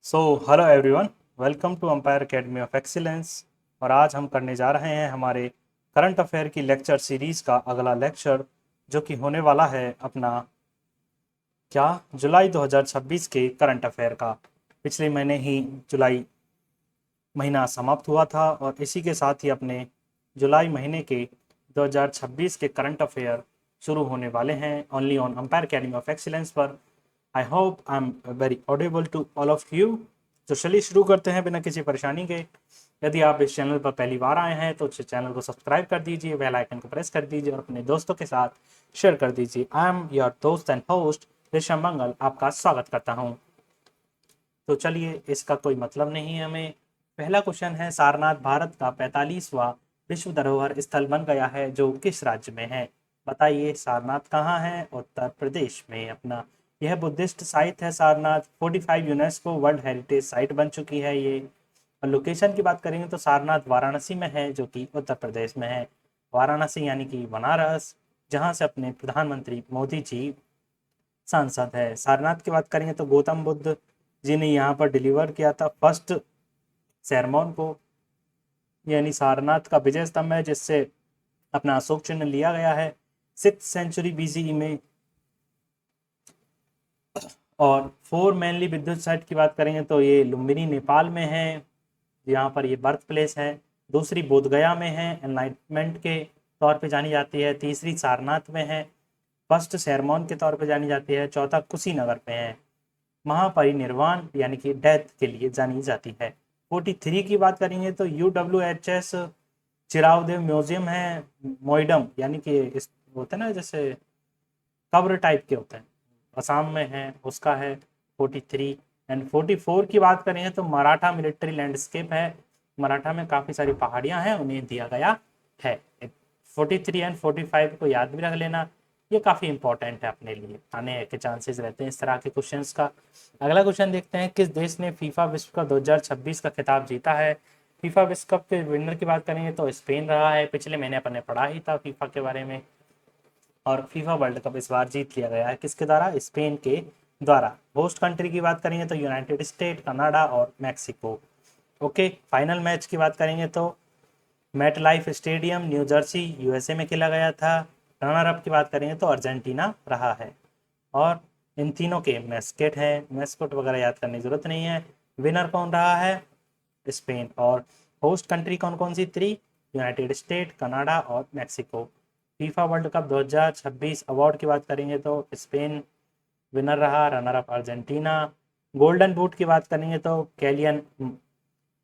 Hello everyone, welcome to umpire academy of excellence. और आज हम करने जा रहे हैं हमारे करंट अफेयर की लेक्चर सीरीज़ का अगला लेक्चर, जो कि होने वाला है अपना क्या जुलाई 2026 के करंट अफेयर का। पिछले महीने ही जुलाई महीना समाप्त हुआ था और इसी के साथ ही अपने जुलाई महीने के 2026 के करंट अफेयर शुरू होने वाले हैं only on Empire academy of Excellence पर। I hope I am very audible to all of you. तो चलिए शुरू करते हैं बिना किसी परेशानी के। यदि आप इस चैनल पर पहली बार आए हैं तो चैनल को सब्सक्राइब कर दीजिए, बेल आइकन को प्रेस कर दीजिए और अपने दोस्तों के साथ शेयर कर दीजिए। आई एम योर दोस्त एंड होस्ट ऋषभ मंगल, आपका स्वागत करता हूँ। तो चलिए, इसका कोई मतलब नहीं है हमें। पहला क्वेश्चन है, सारनाथ भारत का 45वां विश्व धरोहर स्थल बन गया है, जो किस राज्य में है? बताइए, सारनाथ कहाँ है? उत्तर प्रदेश में अपना। यह बुद्धिस्ट साइट है Sarnath. 45 UNESCO world heritage site बन चुकी है ये। और लोकेशन की बात करेंगे तो सारनाथ वाराणसी में है, जो कि उत्तर प्रदेश में है। वाराणसी यानी कि बनारस, जहाँ से अपने प्रधानमंत्री मोदी जी सांसद है। सारनाथ की बात करेंगे तो गौतम बुद्ध जी ने यहाँ पर डिलीवर किया था फर्स्ट सेरमोन को, यानी सारनाथ का विजय स्तंभ है जिससे अपना अशोक चिन्ह लिया गया है 6th सेंचुरी BCE में। और 4 मेनली विद्युत साइट की बात करेंगे तो ये लुम्बिनी नेपाल में है, यहाँ पर ये बर्थ प्लेस है। दूसरी बोधगया में है, एनलाइटमेंट के तौर पे जानी जाती है। तीसरी सारनाथ में है, फर्स्ट सेरमोन के तौर पे जानी जाती है। चौथा कुशीनगर में है, महापरिनिर्वाण यानी कि डेथ के लिए जानी जाती है। 43 की बात करेंगे तो UWHS चिरावदेव म्यूजियम है, मोइडम यानी कि इस होते हैं ना जैसे कब्र टाइप के होते हैं, असम में है, उसका है 43। एंड 44 की बात करेंगे तो मराठा मिलिट्री लैंडस्केप है। मराठा में काफ़ी सारी पहाड़ियाँ हैं, उन्हें दिया गया है। 43 एंड 45 को याद भी रख लेना, ये काफ़ी इंपॉर्टेंट है अपने लिए, आने के चांसेस रहते हैं इस तरह के क्वेश्चंस का। अगला क्वेश्चन देखते हैं, किस देश ने फीफा विश्व कप 2026 का खिताब जीता है? फीफा विश्व कप के विनर की बात करेंगे तो स्पेन रहा है। पिछले महीने अपन ने पढ़ा ही था फीफा के बारे में। और फीफा वर्ल्ड कप इस बार जीत लिया गया है किसके द्वारा? स्पेन के द्वारा। होस्ट कंट्री की बात करेंगे तो यूनाइटेड स्टेट, कनाडा और मैक्सिको। ओके, फाइनल मैच की बात करेंगे तो MetLife stadium New Jersey USA में खेला गया था। रनर अप की बात करेंगे तो अर्जेंटीना रहा है। और इन तीनों के मैस्केट हैं, मैस्कोट वगैरह याद करने की जरूरत नहीं है। विनर कौन रहा है? स्पेन। और होस्ट कंट्री कौन कौन सी थी? यूनाइटेड स्टेट, कनाडा और Mexico. FIFA world cup 2026 award की बात करेंगे तो स्पेन विनर रहा, runner up Argentina. Golden boot की बात करेंगे तो कैलियन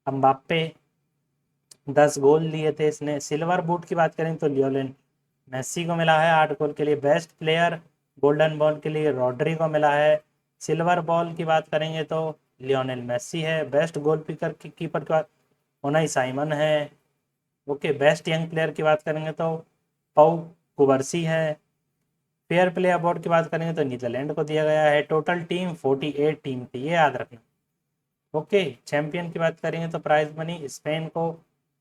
अम्बाप्पे 10 गोल लिए थे इसने। सिल्वर बूट की बात करें तो लियोनेल मेसी को मिला है 8 गोल के लिए। बेस्ट प्लेयर गोल्डन बॉल के लिए रॉड्री को मिला है। सिल्वर बॉल की बात करेंगे तो लियोनेल मेसी है। बेस्ट गोल कीपर की बात उनाई साइमन है। ओके, बेस्ट यंग प्लेयर की बात करेंगे तो पाउ कुबरसी है। फेयर प्ले अवार्ड की बात करेंगे तो नीदरलैंड को दिया गया है। टोटल टीम 48 टीम थी, ये याद रखना। ओके, चैंपियन की बात करेंगे तो प्राइज मनी स्पेन को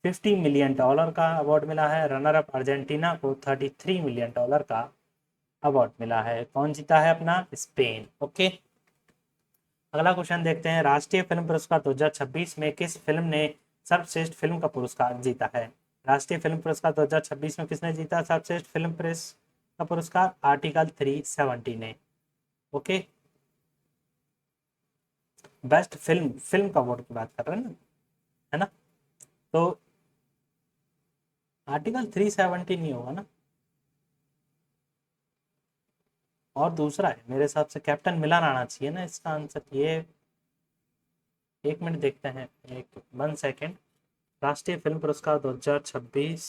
$50 मिलियन का अवार्ड मिला है। रनर अप अर्जेंटीना को $33 मिलियन का अवार्ड मिला है। कौन जीता है? अपना स्पेन। ओके, अगला क्वेश्चन देखते हैं, राष्ट्रीय फिल्म पुरस्कार 2026 में किस फिल्म ने सर्वश्रेष्ठ फिल्म का पुरस्कार जीता है? राष्ट्रीय फिल्म पुरस्कार 2026 में किसने जीता सर्वश्रेष्ठ फिल्म प्रेस का पुरस्कार? आर्टिकल 370 ने। ओके, बेस्ट फिल्म फिल्म का अवार्ड की बात कर रहे हैं ना, है ना? तो आर्टिकल 370 नहीं होगा ना, और दूसरा है मेरे हिसाब से, कैप्टन मिलन आना चाहिए ना इसका आंसर। ये एक मिनट देखते हैं, एक 1 सेकेंड। राष्ट्रीय फिल्म पुरस्कार 2026,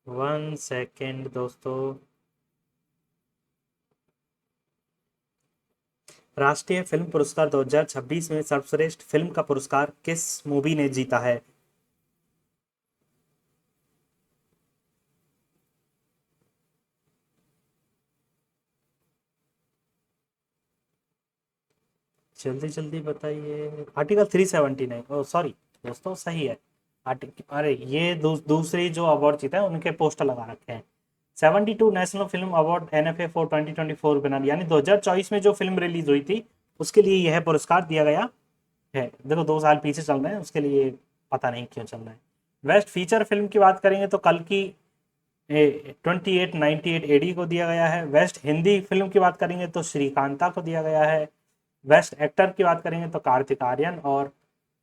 1 सेकेंड दोस्तों। राष्ट्रीय फिल्म पुरस्कार 2026 में सर्वश्रेष्ठ फिल्म का पुरस्कार किस मूवी ने जीता है? जल्दी जल्दी बताइए। आर्टिकल 370 नहीं, ओ सॉरी दोस्तों, सही है। आर्टिकल, अरे ये दूसरी जो अवार्ड जीता है उनके पोस्टर लगा रखे हैं। 72 national film award NFA for 2024 winner, यानी 2024 में जो फिल्म रिलीज हुई थी उसके लिए यह पुरस्कार दिया गया है। देखो 2 साल पीछे चल रहे हैं, उसके लिए पता नहीं क्यों चल रहा है। बेस्ट फीचर फिल्म की बात करेंगे तो कल की 2898 AD को दिया गया है। बेस्ट हिंदी फिल्म की बात करेंगे तो श्रीकांता को दिया गया है। बेस्ट एक्टर की बात करेंगे तो कार्तिक आर्यन और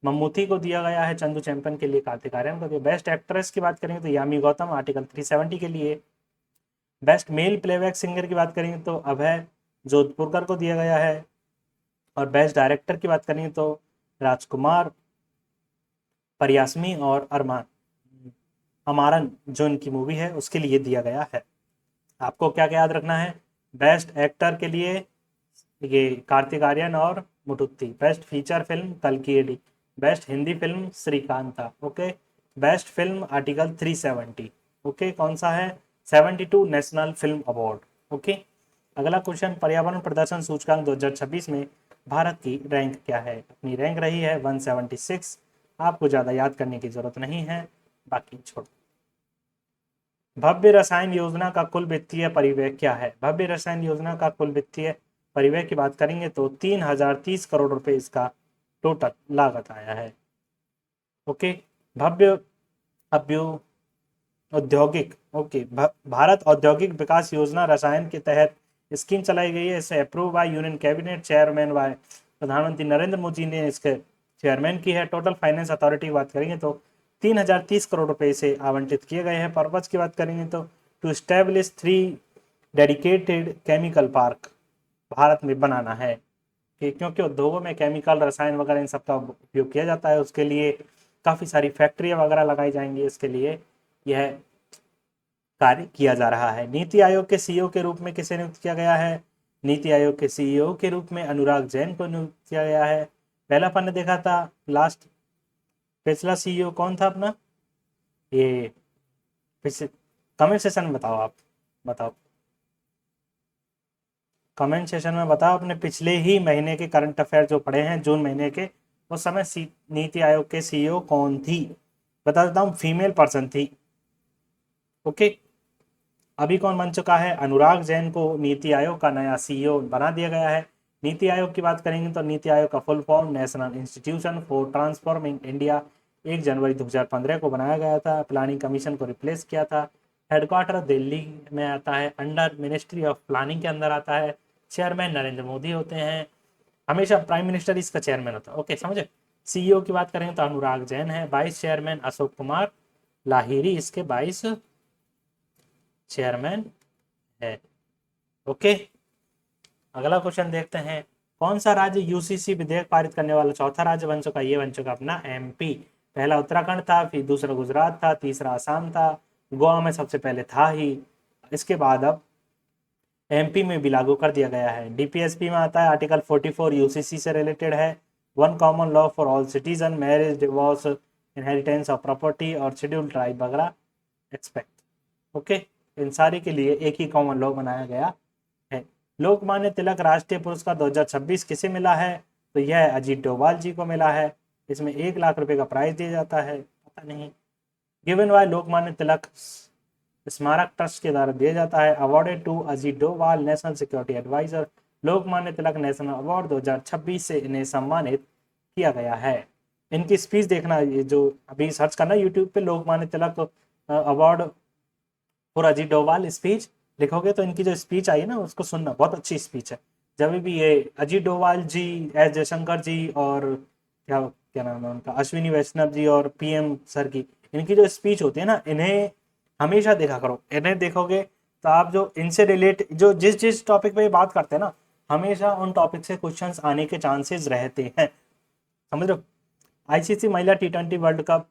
मम्मूटी को दिया गया है। चंदू चैंपियन के लिए कार्तिक आर्यन को दिया। बेस्ट एक्ट्रेस की बात करेंगे तो यामी गौतम आर्टिकल 370 के लिए। बेस्ट मेल प्लेबैक सिंगर की बात करेंगे तो अभय जोधपुरकर को दिया गया है। और बेस्ट डायरेक्टर की बात करेंगे तो राजकुमार परियासमी और अरमान अमारन जो इनकी मूवी है उसके लिए दिया गया है। आपको क्या क्या याद रखना है? बेस्ट एक्टर के लिए ये कार्तिक आर्यन और मुटुत्ती। बेस्ट फीचर फिल्म कल की AD. Best Hindi film Shrikanta. Okay. Best film article 370। Okay, कौन सा है? 72 नेशनल फिल्म अवार्ड। ओके। अगला क्वेश्चन, पर्यावरण प्रदर्शन सूचकांक 2026 में भारत की रैंक क्या है? अपनी रैंक रही है 176। आपको ज़्यादा याद करने की जरूरत नहीं है, बाकी छोड़ो। भव्य रसायन योजना का कुल वित्तीय परिव्यय क्या है? भव्य रसायन योजना का कुल वित्तीय परिव्यय की बात करेंगे तो 3030 करोड़ रुपए इसका टोटल लागत आया है। ओके। भव्य अभ्यु औद्योगिक भारत औद्योगिक विकास योजना रसायन के तहत स्कीम चलाई गई है। इसे approve by union cabinet, chairman by प्रधानमंत्री नरेंद्र मोदी ने इसके चेयरमैन की है। टोटल फाइनेंस अथॉरिटी की बात करेंगे तो 3030 करोड़ रुपए इसे आवंटित किए गए हैं। पर्पज की बात करेंगे तो to establish 3 dedicated chemical park Bharat में बनाना है, कि क्योंकि उद्योगों में केमिकल रसायन वगैरह इन सब का उपयोग किया जाता है, उसके लिए काफ़ी सारी फैक्ट्रियाँ वगैरह लगाई जाएंगी, इसके लिए यह कार्य किया जा रहा है। नीति आयोग के CEO के रूप में किसे नियुक्त किया गया है? नीति आयोग के CEO के रूप में अनुराग जैन को नियुक्त किया गया है। पहला अपन ने देखा था लास्ट, पिछला CEO कौन था अपना? ये कमेंट सेशन में बताओ, आप बताओ कमेंट सेशन में बताओ अपने पिछले ही महीने के करंट अफेयर जो पढ़े हैं जून महीने के, उस समय नीति आयोग के CEO कौन थी? बता देता हूँ, फीमेल पर्सन थी। ओके। अभी कौन बन चुका है? अनुराग जैन को नीति आयोग का नया CEO बना दिया गया है। नीति आयोग की बात करेंगे तो नीति आयोग का full form national institution for transforming India 1 जनवरी 2015 को बनाया गया था। प्लानिंग कमीशन को रिप्लेस किया था। हेडक्वार्टर दिल्ली में आता है, अंडर मिनिस्ट्री ऑफ प्लानिंग के अंदर आता है। चेयरमैन नरेंद्र मोदी होते हैं, हमेशा प्राइम मिनिस्टर इसका चेयरमैन होता है। ओके, समझे? CEO की बात करेंगे तो अनुराग जैन है। वाइस चेयरमैन अशोक कुमार लाहिरी इसके वाइस चेयरमैन है। ओके। अगला क्वेश्चन देखते हैं, कौन सा राज्य UCC विधेयक पारित करने वाला चौथा राज्य बन चुका? ये बन चुका अपना MP। पहला उत्तराखंड था, फिर दूसरा गुजरात था, तीसरा आसाम था, गोवा में सबसे पहले था ही, इसके बाद अब MP में भी लागू कर दिया गया है। DPSP में आता है आर्टिकल 44 UCC से रिलेटेड है। 1 common law for all citizen, marriage, divorce, inheritance of property और शेड्यूल ट्राइब वगैरह एक्सपेक्ट। ओके, इन सारे के लिए एक ही कॉमन लॉ बनाया गया है। लोकमान्य तिलक राष्ट्रीय पुरस्कार 2026 किसे मिला है? तो यह अजीत डोभाल जी को मिला है। इसमें 1 लाख रुपए का प्राइज दिया जाता है, पता नहीं। गिवन बाय लोकमान्य तिलक स्मारक ट्रस्ट के द्वारा दिया जाता है। Awarded to Ajit Doval national security adviser. Lokmanya Tilak national award 2026 से इन्हें सम्मानित किया गया है। इनकी स्पीच देखना, ये जो अभी सर्च करना यूट्यूब पे Lokmanya Tilak award for Ajit Doval speech लिखोगे तो इनकी जो स्पीच आई है ना उसको सुनना, बहुत अच्छी स्पीच है। जब भी ये अजीत डोभाल जी, एस जयशंकर जी और क्या क्या नाम है उनका, अश्विनी वैष्णव जी और PM सर की, इनकी जो स्पीच होती है ना, इन्हें हमेशा देखा करो। इन्हें देखोगे तो आप जो इनसे रिलेट जो जिस जिस टॉपिक पे बात करते हैं ना, हमेशा उन टॉपिक से क्वेश्चंस आने के चांसेस रहते हैं, समझ लो। ICC महिला T20 वर्ल्ड कप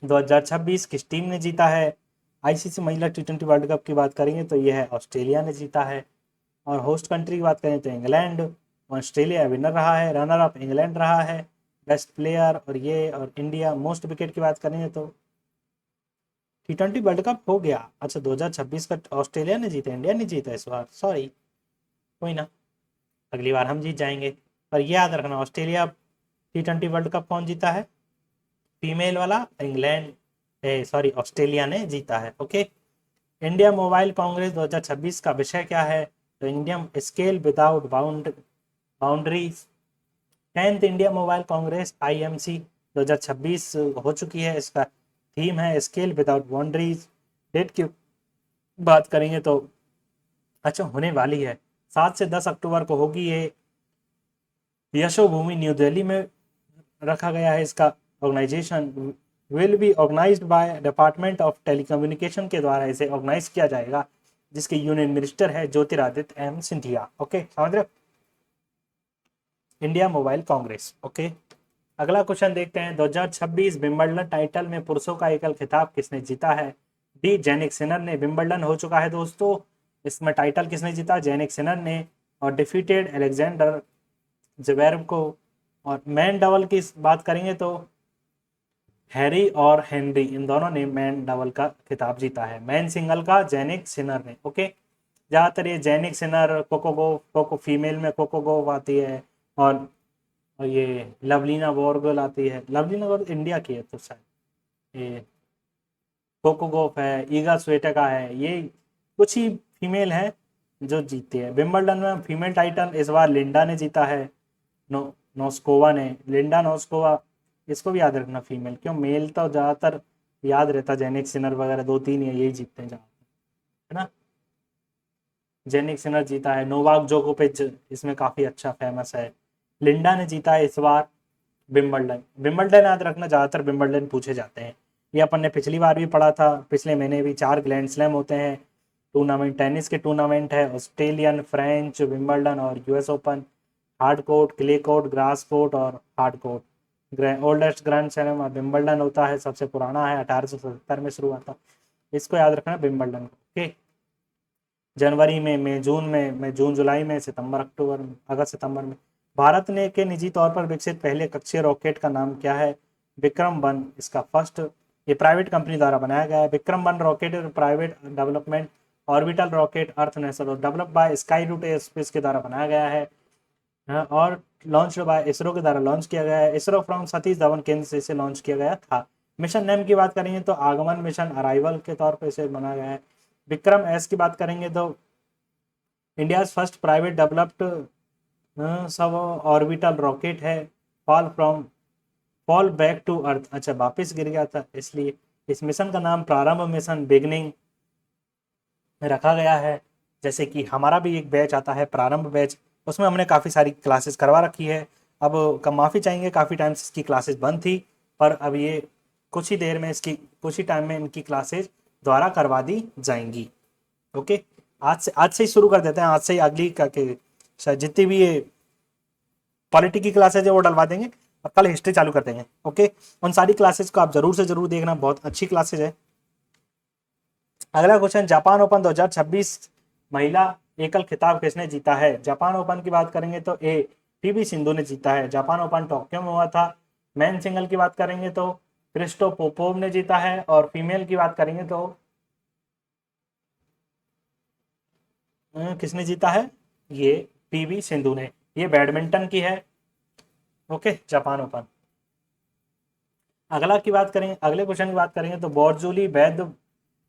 2026 किस टीम ने जीता है? ICC महिला T20 वर्ल्ड कप की बात करेंगे तो यह है ऑस्ट्रेलिया ने जीता है। और होस्ट कंट्री की बात करें तो इंग्लैंड, ऑस्ट्रेलिया विनर रहा है, रनर अप इंग्लैंड रहा है। बेस्ट प्लेयर और ये और इंडिया, मोस्ट विकेट की बात करेंगे तो T20 वर्ल्ड कप हो गया। अच्छा, 2026 का ऑस्ट्रेलिया ने जीता, इंडिया ने जीता इस बार, सॉरी, कोई ना, अगली बार हम जीत जाएंगे। पर यह याद रखना, ऑस्ट्रेलिया T20 वर्ल्ड कप कौन जीता है? फीमेल वाला इंग्लैंड, सॉरी ऑस्ट्रेलिया ने जीता है। ओके। इंडिया मोबाइल कांग्रेस 2026 का विषय क्या है? तो Indian scale without boundaries. 10th India mobile Congress IMC 2026 हो चुकी है। इसका थीम है स्केल विदाउट बाउंड्रीज। डेट की बात करेंगे तो अच्छा होने वाली है, 7 से 10 अक्टूबर को होगी ये। यशोभूमि न्यू दिल्ली में रखा गया है। इसका organisation will be organised by department of telecommunication के द्वारा इसे ऑर्गेनाइज किया जाएगा, जिसके यूनियन मिनिस्टर है ज्योतिरादित्य एम सिंधिया। ओके, समझ रहे हो? India mobile Congress. ओके, अगला क्वेश्चन देखते हैं। 2026 विंबलडन टाइटल में पुरुषों का एकल खिताब किसने जीता है? डी जेनिक सिनर ने। विंबलडन हो चुका है दोस्तों, इसमें टाइटल किसने जीता? जेनिक सिनर ने, और डिफीटेड अलेक्जेंडर जवेरेव को। और मैन डबल की बात करेंगे तो हैरी और हेनरी, इन दोनों ने मैन डबल का खिताब जीता है। मैन सिंगल का जेनिक सिनर ने। ओके, ज़्यादातर ये जेनिक सिनर, कोको फीमेल में कोको आती है, और ये लवलीना बोरगोल आती है। लवलीना बोरगोल इंडिया की है तो शायद ये कोकोगोफ है, ईगा स्वेटेका है, ये कुछ ही फीमेल है जो जीती है। विंबलडन में फीमेल टाइटल इस बार लिंडा ने जीता है, नोस्कोवा ने। लिंडा नोस्कोवा, इसको भी याद रखना फीमेल, क्यों मेल तो ज़्यादातर याद रहता, जेनिक सिनर वगैरह 2-3 ही है, यही जीतते हैं ज़्यादातर, है ना। जेनिक सिनर जीता है। नोवाक जोकोविच इसमें काफ़ी अच्छा फेमस है। लिंडा ने जीता है इस बार विंबलडन। विंबलडन याद रखना, ज़्यादातर विंबलडन पूछे जाते हैं। ये अपन ने पिछली बार भी पढ़ा था, पिछले महीने भी। 4 ग्रैंड स्लैम होते हैं टूर्नामेंट, टेनिस के टूर्नामेंट है, ऑस्ट्रेलियन, फ्रेंच, विंबलडन और US open. Hard court, clay court, grass court और hard court. Oldest grand slam Wimbledon होता है, सबसे पुराना है, 1877 में शुरू हुआ था। इसको याद रखना विंबलडन को। ओके, जनवरी में, मई जून में, जून जुलाई में, सितंबर अक्टूबर में, अगस्त सितंबर में। भारत ने के निजी तौर पर विकसित पहले कक्षीय रॉकेट का नाम क्या है? विक्रम-1 इसका फर्स्ट, ये प्राइवेट कंपनी द्वारा बनाया गया है। विक्रम-1 rocket private development orbital rocket earth national develop by Skyroot aerospace के द्वारा बनाया गया है। हाँ, और लॉन्च बाय इसरो के द्वारा लॉन्च किया गया है। इसरो फ्रॉम सतीश धवन केंद्र से इसे लॉन्च किया गया था। मिशन नेम की बात करेंगे तो आगमन मिशन, अराइवल के तौर पर इसे बनाया गया है। विक्रम-S की बात करेंगे तो India first private developed sub orbital rocket है। फॉल बैक टू अर्थ, अच्छा वापस गिर गया था, इसलिए इस मिशन का नाम प्रारंभ मिशन, बिगनिंग रखा गया है। जैसे कि हमारा भी एक बैच आता है प्रारंभ बैच, उसमें हमने काफ़ी सारी क्लासेस करवा रखी है। अब माफ़ी चाहेंगे, काफ़ी टाइम से इसकी क्लासेस बंद थी, पर अब ये कुछ ही देर में इसकी, कुछ ही टाइम में इनकी क्लासेस दोबारा करवा दी जाएंगी। ओके, आज से ही शुरू कर देते हैं, आज से ही अगली का के शायद जितनी भी ये पॉलिटी की क्लासेज है वो डलवा देंगे, और कल हिस्ट्री चालू कर देंगे। ओके, उन सारी क्लासेज को आप जरूर से जरूर देखना, बहुत अच्छी क्लासेज है। अगला क्वेश्चन, जापान ओपन 2026 महिला एकल खिताब किसने जीता है? जापान ओपन की बात करेंगे तो PV सिंधु ने जीता है। जापान ओपन टोक्यो में हुआ था। मैन सिंगल की बात करेंगे तो क्रिस्टो पोपोव ने जीता है, और फीमेल की बात करेंगे तो किसने जीता है? ये PV सिंधु ने। ये बैडमिंटन की है। Okay, Japan open. अगले क्वेश्चन की बात करेंगे तो बोरजोली वैध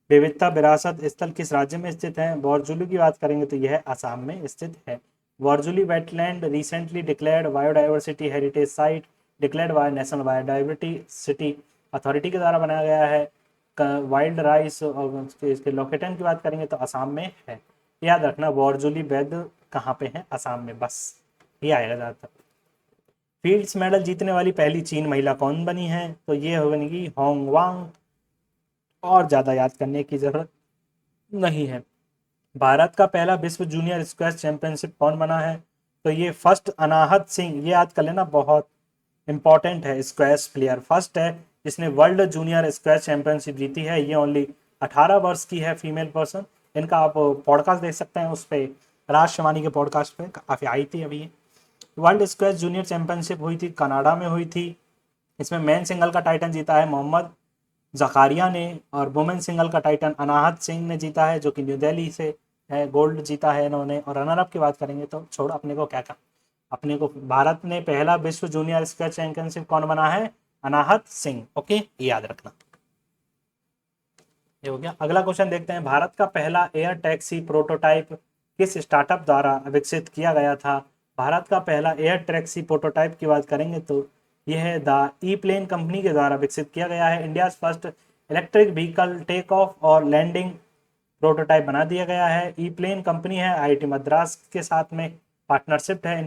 विविधता विरासत स्थल किस राज्य में स्थित है? बोरजोली की बात करेंगे तो यह असम में स्थित है। Borjuli wetland recently declared biodiversity heritage site, declared by national biodiversity authority के द्वारा बनाया गया है। वाइल्ड राइस और इसके लोकेटन की बात करेंगे तो असम में है। याद रखना बोरजोली वैध कहाँ पे है? असम में, बस ये आएगा ज़्यादातर। फील्ड्स मेडल जीतने वाली पहली चीन महिला कौन बनी है? तो ये बनेगी होंग वांग, और ज़्यादा याद करने की ज़रूरत नहीं है। भारत का पहला विश्व जूनियर स्क्वैश चैंपियनशिप कौन बना है? तो ये फर्स्ट अनाहत सिंह, ये याद कर लेना, बहुत इंपॉर्टेंट है। स्क्वैश प्लेयर फर्स्ट है जिसने वर्ल्ड जूनियर स्क्वैश चैंपियनशिप जीती है। ये ओनली 18 वर्ष की है, फीमेल पर्सन। इनका आप पॉडकास्ट देख सकते हैं, उस पर राज शवानी के पॉडकास्ट पे काफ़ी आई थी अभी ये। वर्ल्ड स्क्वैश जूनियर चैंपियनशिप हुई थी, कनाडा में हुई थी। इसमें मैन सिंगल का टाइटल जीता है मोहम्मद जकारिया ने, और वुमेन सिंगल का टाइटल अनाहत सिंह ने जीता है, जो कि न्यू दिल्ली से है। गोल्ड जीता है इन्होंने। और रनर अप की बात करेंगे तो छोड़, अपने को क्या, अपने को भारत ने पहला विश्व जूनियर स्क्वैश चैंपियनशिप कौन बना है? अनाहत सिंह। ओके, याद रखना। ये हो गया। अगला क्वेश्चन देखते हैं, भारत का पहला एयर टैक्सी प्रोटोटाइप किस स्टार्टअप द्वारा विकसित किया गया था? भारत का पहला एयर टैक्सी प्रोटोटाइप की बात करेंगे तो यह है द ई प्लेन कंपनी के द्वारा विकसित किया गया है। India first electric vehicle take off और लैंडिंग प्रोटोटाइप बना दिया गया है। ई प्लेन कंपनी है, आईआईटी मद्रास के साथ में पार्टनरशिप है,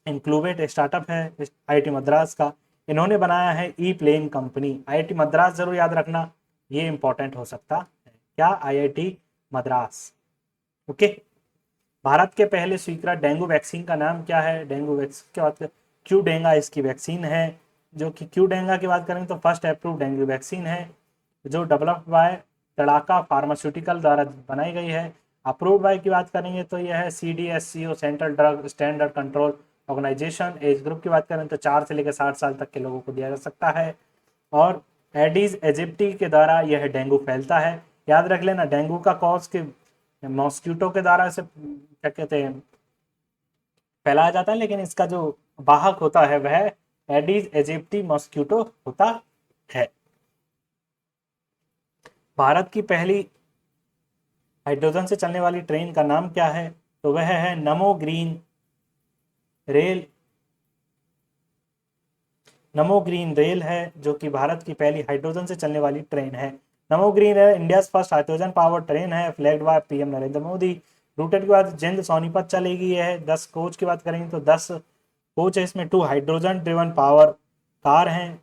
इंक्लूबेट स्टार्टअप है आईआईटी मद्रास का, इन्होंने बनाया है E plane company. IIT Madras जरूर याद रखना, ये इंपॉर्टेंट हो सकता है। क्या? आईआईटी मद्रास। ओके। भारत के पहले स्वीकृत डेंगू वैक्सीन का नाम क्या है? डेंगू वैक्सीन की बात करें, क्यू डेंगा इसकी वैक्सीन है। जो कि क्यू डेंगा की बात करें तो फर्स्ट अप्रूव डेंगू वैक्सीन है, जो डेवलप्ड बाय तड़ाका फार्मास्यूटिकल द्वारा बनाई गई है। अप्रूव्ड बाय की बात करेंगे तो यह है CDSCO, central drug standard control organisation. Age group की बात करें तो 4 से लेकर 60 साल तक के लोगों को दिया जा सकता है। और एडीज एजिप्टी के द्वारा यह डेंगू फैलता है। याद रख लेना, डेंगू का कॉज के मॉस्किटो के द्वारा से क्या कहते हैं फैलाया जाता है, लेकिन इसका जो वाहक होता है वह एडीज एजिप्टी मॉस्किटो होता है। भारत की पहली हाइड्रोजन से चलने वाली ट्रेन का नाम क्या है? तो वह है नमो ग्रीन रेल। नमो ग्रीन रेल है, जो कि भारत की पहली हाइड्रोजन से चलने वाली ट्रेन है। Namo green rail India first hydrogen power train है, flagged by PM Narendra Modi. Routed के बाद जिंद सोनीपत चलेगी। है 10 कोच की बात करेंगे तो 10 कोच है इसमें। 2 हाइड्रोजन ड्रिवन पावर कार हैं,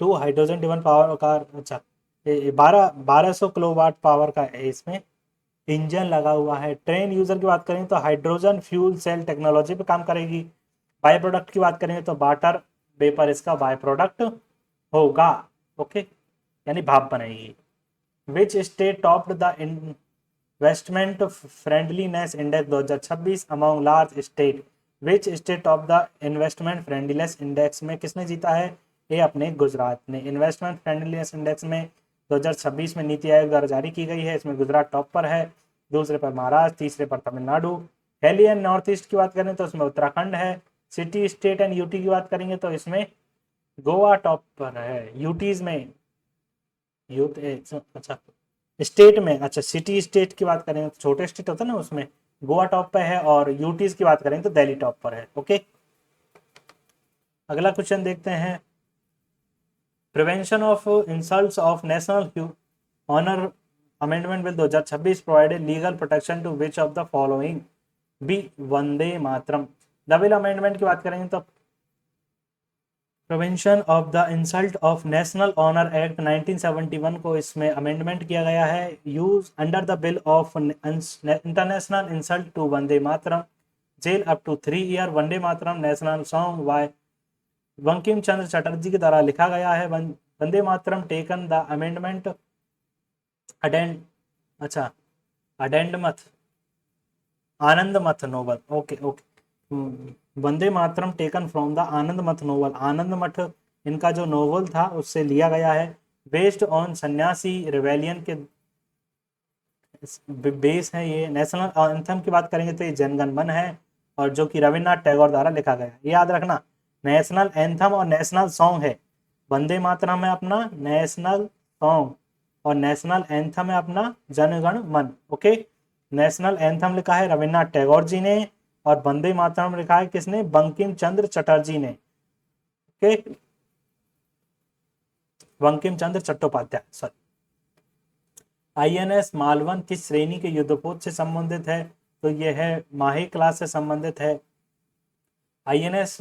2 हाइड्रोजन ड्रिवन पावर कार। अच्छा, 1200 किलोवाट पावर का है इसमें इंजन लगा हुआ है। ट्रेन यूजर की बात करें तो हाइड्रोजन फ्यूल सेल टेक्नोलॉजी पे काम करेगी। बाय प्रोडक्ट की बात करेंगे तो वाटर वेपर इसका बाय प्रोडक्ट होगा। ओके, यानी भाप बनाएगी। Which state topped the investment friendliness index 2026 among large state? Which state of the investment friendliness index में किसने जीता है? ये अपने गुजरात ने। इन्वेस्टमेंट फ्रेंडलीनेस इंडेक्स में 2026 में नीति आयोग द्वारा जारी की गई है, इसमें गुजरात टॉप पर है, दूसरे पर महाराष्ट्र, तीसरे पर Tamil Nadu. Delhi and north east की बात करें तो इसमें उत्तराखंड है। सिटी स्टेट एंड यूटी की बात करेंगे तो इसमें गोवा टॉप पर है। यूटीज में अच्छा स्टेट में, अच्छा सिटी स्टेट की बात करें तो छोटे स्टेट होता है ना, उसमें गोवा टॉप पे है, और यूटीज की बात करें तो दिल्ली टॉप पर है। ओके, अगला क्वेश्चन देखते हैं। Prevention of insults of national honour amendment bill 2026 provided legal protection to which of the following? B, Vande Mataram. The bill amendment की बात करेंगे तो prevention of the insult of national honour act 1971 को इसमें अमेंडमेंट किया गया है। Use under the bill of international insult to Vande Mataram, jail up to 3 year. Vande Mataram national song by Bankim Chandra Chatterjee के द्वारा लिखा गया है। Vande Mataram taken the amendment अडेंड, अच्छा अडेंड Math Anand Math novel. Okay okay, Vande Mataram taken from the Anand Math novel. आनंद मठ इनका जो नोवेल था उससे लिया गया है। बेस्ड ऑन सन्यासी रिवेलियन के बेस है ये। नेशनल एंथम की बात करेंगे तो ये जनगण मन है, और जो कि रविन्द्रनाथ टैगोर द्वारा लिखा गया है। ये याद रखना, नेशनल एंथम और नेशनल सॉन्ग है। वंदे मातरम है अपना नेशनल सॉन्ग, और नेशनल एंथम है अपना जनगण मन। ओके, नेशनल एंथम लिखा है रविन्द्रनाथ टैगोर जी ने, और वंदे मातरम लिखा है किसने? बंकिम चंद्र चटर्जी ने। Okay, Bankim Chandra Chattopadhyay, sorry. INS Malvan किस श्रेणी के युद्धपोत से संबंधित है? तो यह है माही क्लास से संबंधित है। INS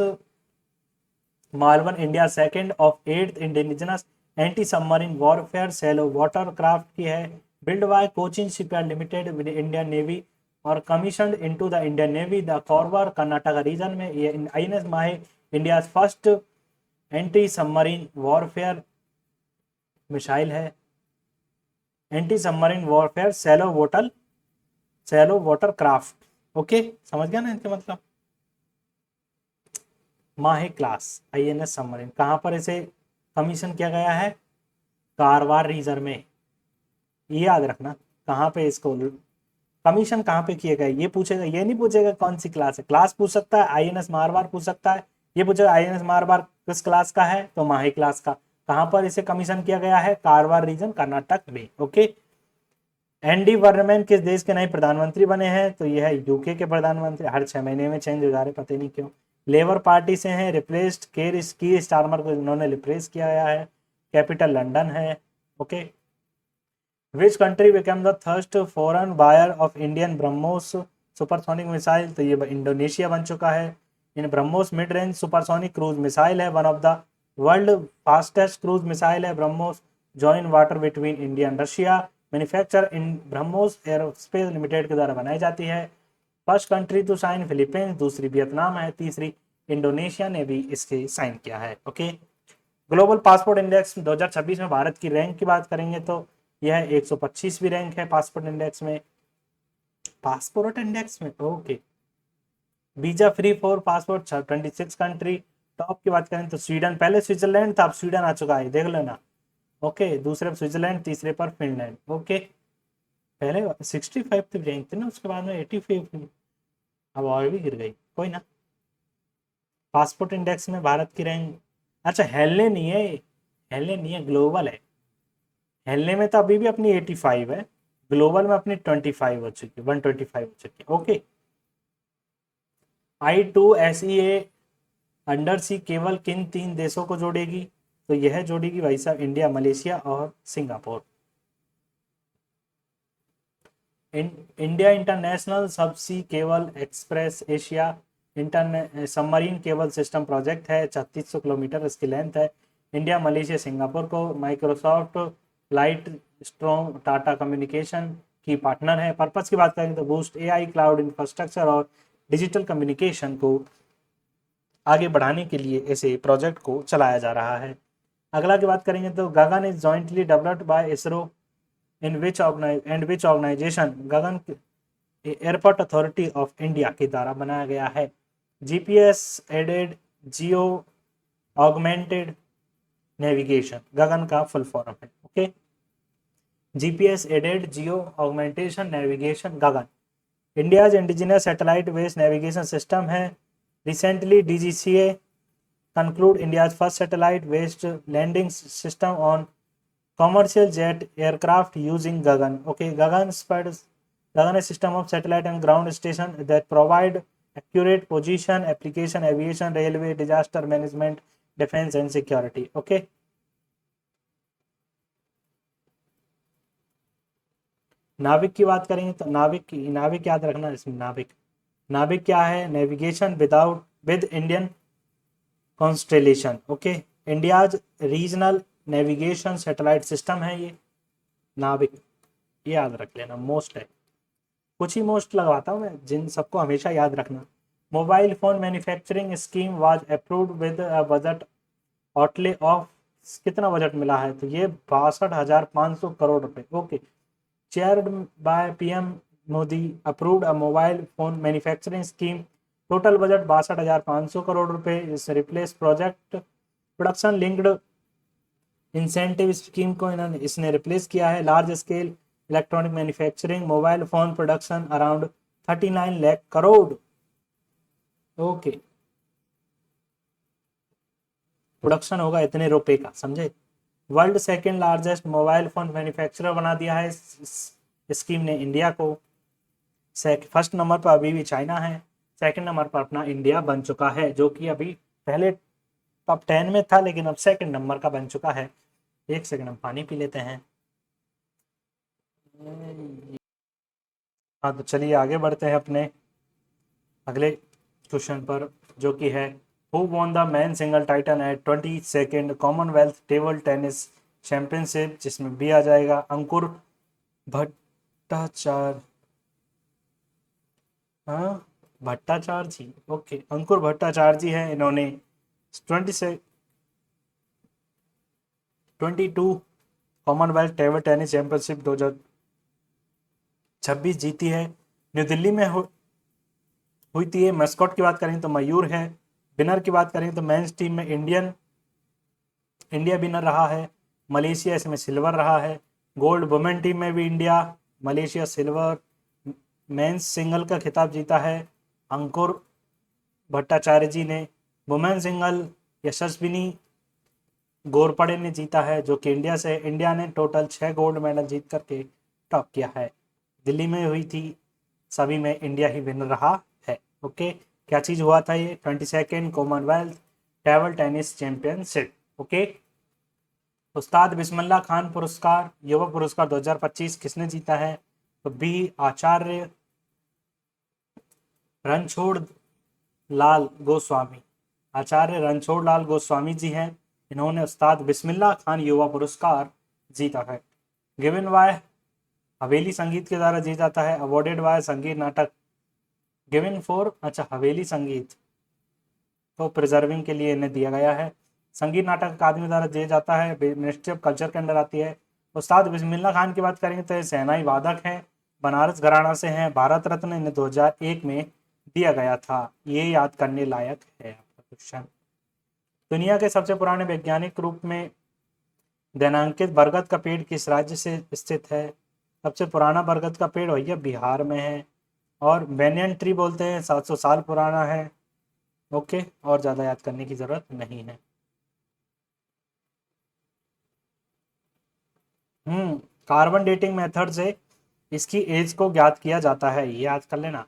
Malvan India second of 8th indigenous anti submarine warfare shallow water craft की है। Built by Cochin shipyard limited with Indian navy और commissioned into the Indian navy the Karwar Karnataka region में। ये INS Mahe India first anti submarine warfare missile है। Anti submarine warfare shallow water craft. Okay, समझ गया ना इनके मतलब। माही क्लास आईएनएस सबमरीन, कहाँ पर इसे कमीशन किया गया है? कारवार रीजन में। ये याद रखना, कहाँ पे इसको कमीशन कहाँ पे किए गए ये पूछेगा। ये नहीं पूछेगा कौन सी क्लास है। क्लास पूछ सकता है, आईएनएस मारवार पूछ सकता है। ये पूछेगा आईएनएस मारवार किस क्लास का है? तो माही क्लास का। कहाँ पर इसे कमीशन किया गया है? कारवार रीजन, कर्नाटक में। ओके। एनडी वर्नमैन किस देश के नए प्रधानमंत्री बने हैं? तो यह है यूके के प्रधानमंत्री। हर 6 महीने में चेंज हो जा रहे, पता नहीं क्यों। लेबर पार्टी से हैं, रिप्लेस्ड की स्टारमर को इन्होंने रिप्लेस किया गया है। कैपिटल लंदन है। Okay. Which country become the first foreign buyer of Indian BrahMos supersonic missile? तो ये इंडोनेशिया बन चुका है। In BrahMos mid range supersonic cruise missile है, one of the world fastest cruise missile है BrahMos. Joint water between India and Russia, manufacture in BrahMos aerospace limited के द्वारा बनाई जाती है। First country to sign Philippines, दूसरी वियतनाम है, तीसरी इंडोनेशिया ने भी इसके साइन किया है। ओके। ग्लोबल पासपोर्ट इंडेक्स 2026 में भारत की रैंक की बात करेंगे तो यह 125वीं रैंक है पासपोर्ट इंडेक्स में। Okay. Visa free for passport 26 country. Top की बात करें तो स्वीडन, पहले स्विट्जरलैंड था, अब स्वीडन आ चुका है, देख लेना। ओके। दूसरे पर स्विट्जरलैंड, तीसरे पर फिनलैंड। ओके। पहले 65 थी रैंक थी ना, उसके बाद में 85 थी, अब और भी गिर गई, कोई ना। पासपोर्ट इंडेक्स में भारत की रैंक, अच्छा हेलने नहीं है, हेलने नहीं है, ग्लोबल है। हेलने में तो अभी भी अपनी 85 है, ग्लोबल में अपनी 25 हो चुकी है, 125 हो चुकी है। ओके। I2SEA अंडर सी केवल किन 3 देशों को जोड़ेगी? तो यह जोड़ेगी भाई साहब इंडिया, मलेशिया और Singapore. India international subsea cable express Asia submarine cable system project है, 3600 किलोमीटर इसकी लेंथ है। इंडिया, मलेशिया, सिंगापुर को Microsoft light strong Tata communication की पार्टनर है। पर्पस की बात करें तो बूस्ट एआई, क्लाउड इंफ्रास्ट्रक्चर और डिजिटल कम्युनिकेशन को आगे बढ़ाने के लिए ऐसे प्रोजेक्ट को चलाया जा रहा है। अगला की बात करेंगे तो GAGAN is jointly developed by ISRO in which organisation? GAGAN airport authority of India के द्वारा बनाया गया है। GPS aided geo augmented navigation GAGAN का फुल फॉर्म है। Okay. GPS aided geo augmentation navigation GAGAN India's indigenous satellite based navigation system है। Recently DGCA conclude India's first satellite-based landing system on commercial jet aircraft using Gagan. Okay, Gagan is a system of satellite and ground station that provide accurate position, application, aviation, railway, disaster management, defense and security. Okay. नाविक की बात करेंगे तो नाविक याद रखना इसमें। नाविक क्या है? Navigation with Indian constellation. Okay. India's regional navigation satellite system है ये नाविक, ये याद रख लेना, मोस्ट है, कुछ ही मोस्ट लगवाता हूँ मैं, जिन सबको हमेशा याद रखना। Mobile phone manufacturing scheme was approved with a budget outlay of, कितना बजट मिला है? तो ये 62,500 करोड़ रुपए। Okay. Chaired by PM Modi, approved a mobile phone manufacturing scheme, total budget 62,500 crore रुपए। इस replace project production linked incentive scheme को इसने रिप्लेस किया है। Large scale electronic manufacturing mobile phone production around 39 lakh crore. Okay. Production होगा इतने रुपए का, समझे। World second largest mobile phone manufacturer बना दिया है स्कीम ने इंडिया को। फर्स्ट नंबर पर अभी भी चाइना है, सेकंड नंबर पर अपना इंडिया बन चुका है, जो कि अभी पहले टॉप 10 में था लेकिन अब सेकंड नंबर का बन चुका है। एक सेकंड हम पानी पी लेते हैं। हाँ तो चलिए आगे बढ़ते हैं अपने अगले क्वेश्चन पर, जो कि है who won the man single title at 22nd Commonwealth table tennis championship, जिसमें भी आ जाएगा अंकुर भट्टाचार्य। हाँ भट्टाचार्य जी। ओके। अंकुर भट्टाचार्य जी हैं, इन्होंने 22 कॉमनवेल्थ टेबल टेनिस चैंपियनशिप 2026 जीती है। न्यू दिल्ली में हुई थी। ये मैस्कॉट की बात करें तो मयूर है। विनर की बात करें तो मेंस टीम में इंडिया विनर रहा है, मलेशिया इसमें सिल्वर रहा है। गोल्ड वुमेन टीम में भी India, Malaysia silver. Men's single का खिताब जीता है अंकुर भट्टाचार्य जी ने। वुमेन सिंगल यशस्विनी घोरपड़े ने जीता है, जो कि इंडिया ने टोटल 6 गोल्ड मेडल जीत करके टॉप किया है। दिल्ली में हुई थी, सभी में इंडिया ही विनर रहा है। ओके, क्या चीज़ हुआ था ये? 22nd Commonwealth table tennis championship. Okay, उस्ताद बिस्मिल्लाह खान पुरस्कार, युवा पुरस्कार 2025 किसने जीता है? तो बी आचार्य रणछोड़ लाल गोस्वामी। आचार्य रणछोड़ लाल गोस्वामी जी हैं, इन्होंने उस्ताद बिस्मिल्लाह खान युवा पुरस्कार जीता है। गिवन बाय हवेली संगीत के द्वारा जीता जाता है। अवॉर्डेड बाय संगीत नाटक गिवन फॉर, अच्छा हवेली संगीत तो प्रिजर्विंग के लिए इन्हें दिया गया है। संगीत नाटक अकादमी द्वारा दिया जाता है, मिनिस्ट्री ऑफ कल्चर के अंडर आती है। उस्ताद बिस्मिल्लाह खान की बात करेंगे तो ये शहनाई वादक हैं, बनारस घराना से हैं, भारत रत्न इन्हें 2001 में दिया गया था। ये याद करने लायक है आपका क्वेश्चन। दुनिया के सबसे पुराने वैज्ञानिक रूप में दैनांकित बरगद का पेड़ किस राज्य से स्थित है? सबसे पुराना बरगद का पेड़ भैया बिहार में है, और बैनियन ट्री बोलते हैं, 700 साल पुराना है। ओके, और ज़्यादा याद करने की ज़रूरत नहीं है। कार्बन डेटिंग मेथड से इसकी एज को ज्ञात किया जाता है, ये याद कर लेना।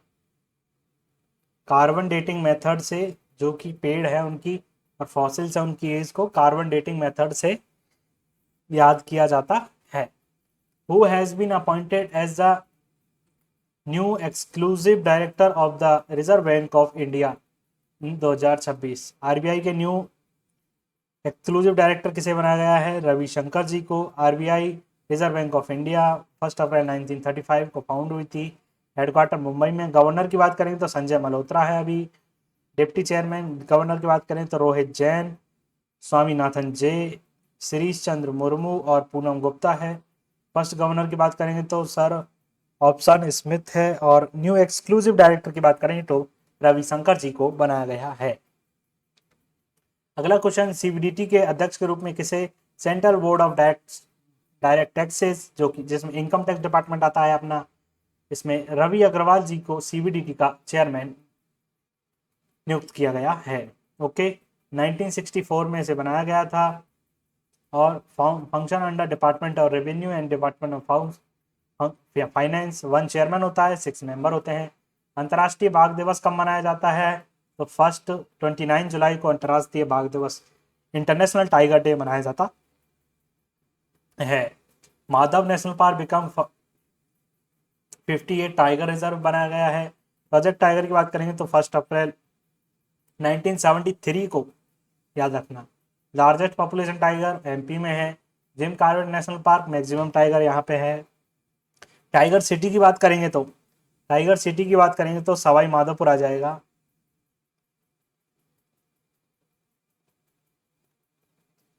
कार्बन डेटिंग मेथड से जो कि पेड़ है उनकी और फॉसिल्स है उनकी एज को कार्बन डेटिंग मेथड से याद किया जाता है। Who has been appointed as the new exclusive director of the Reserve Bank of India 2026? RBI के न्यू एक्सक्लूसिव डायरेक्टर किसे बनाया गया है? रविशंकर जी को। RBI Reserve Bank of India 1 April 1935 को फाउंड हुई थी। हेडक्वार्टर मुंबई में। गवर्नर की बात करें तो संजय मल्होत्रा है अभी। डिप्टी चेयरमैन गवर्नर की बात करें तो रोहित जैन, स्वामीनाथन जे, शिरीष चंद्र मुर्मू और पूनम गुप्ता है। फर्स्ट गवर्नर की बात करेंगे तो सर ऑप्शन स्मिथ है, और न्यू एक्सक्लूसिव डायरेक्टर की बात करेंगे तो रविशंकर जी को बनाया गया है। अगला क्वेश्चन, सीबीडीटी के अध्यक्ष के रूप में किसे central board of direct taxes, जो कि जिसमें इनकम टैक्स डिपार्टमेंट आता है अपना, इसमें रवि अग्रवाल जी को सीबीडीटी का चेयरमैन नियुक्त किया गया है। ओके, 1964 में इसे बनाया गया था, और function under department of revenue and department of finance. 1 chairman होता है, 6 मेंबर होते हैं। अंतर्राष्ट्रीय बाघ दिवस कब मनाया जाता है? तो 29 जुलाई को अंतर्राष्ट्रीय बाघ दिवस, इंटरनेशनल टाइगर डे मनाया जाता है। Madhav national park become 58 tiger reserve बनाया गया है। प्रोजेक्ट टाइगर की बात करेंगे तो 1 अप्रैल 1973 को याद रखना। लार्जेस्ट पॉपुलेशन टाइगर एमपी में है। Jim Corbett national park maximum tiger यहाँ पे है। टाइगर सिटी की बात करेंगे तो सवाई माधोपुर आ जाएगा।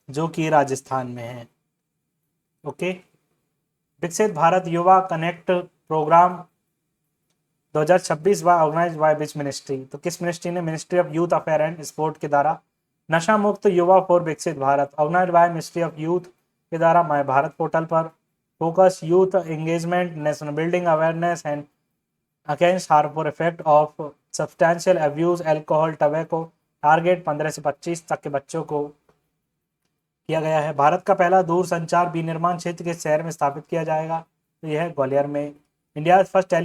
जो कि राजस्थान में है। Okay, Viksit Bharat Yuva connect programme 2026 organise by which ministry? तो किस मिनिस्ट्री ने? Ministry of youth affair and sport के द्वारा। Nasha Mukt Yuva for Viksit Bharat organise by ministry of youth के द्वारा माय भारत पोर्टल पर। Focus youth engagement, national building awareness and against harmful effect of substantial abuse alcohol tobacco. Target 15 से 25 तक के बच्चों को किया गया है। भारत का पहला दूरसंचार विनिर्माण क्षेत्र के शहर में स्थापित किया जाएगा, तो यह है ग्वालियर में। India first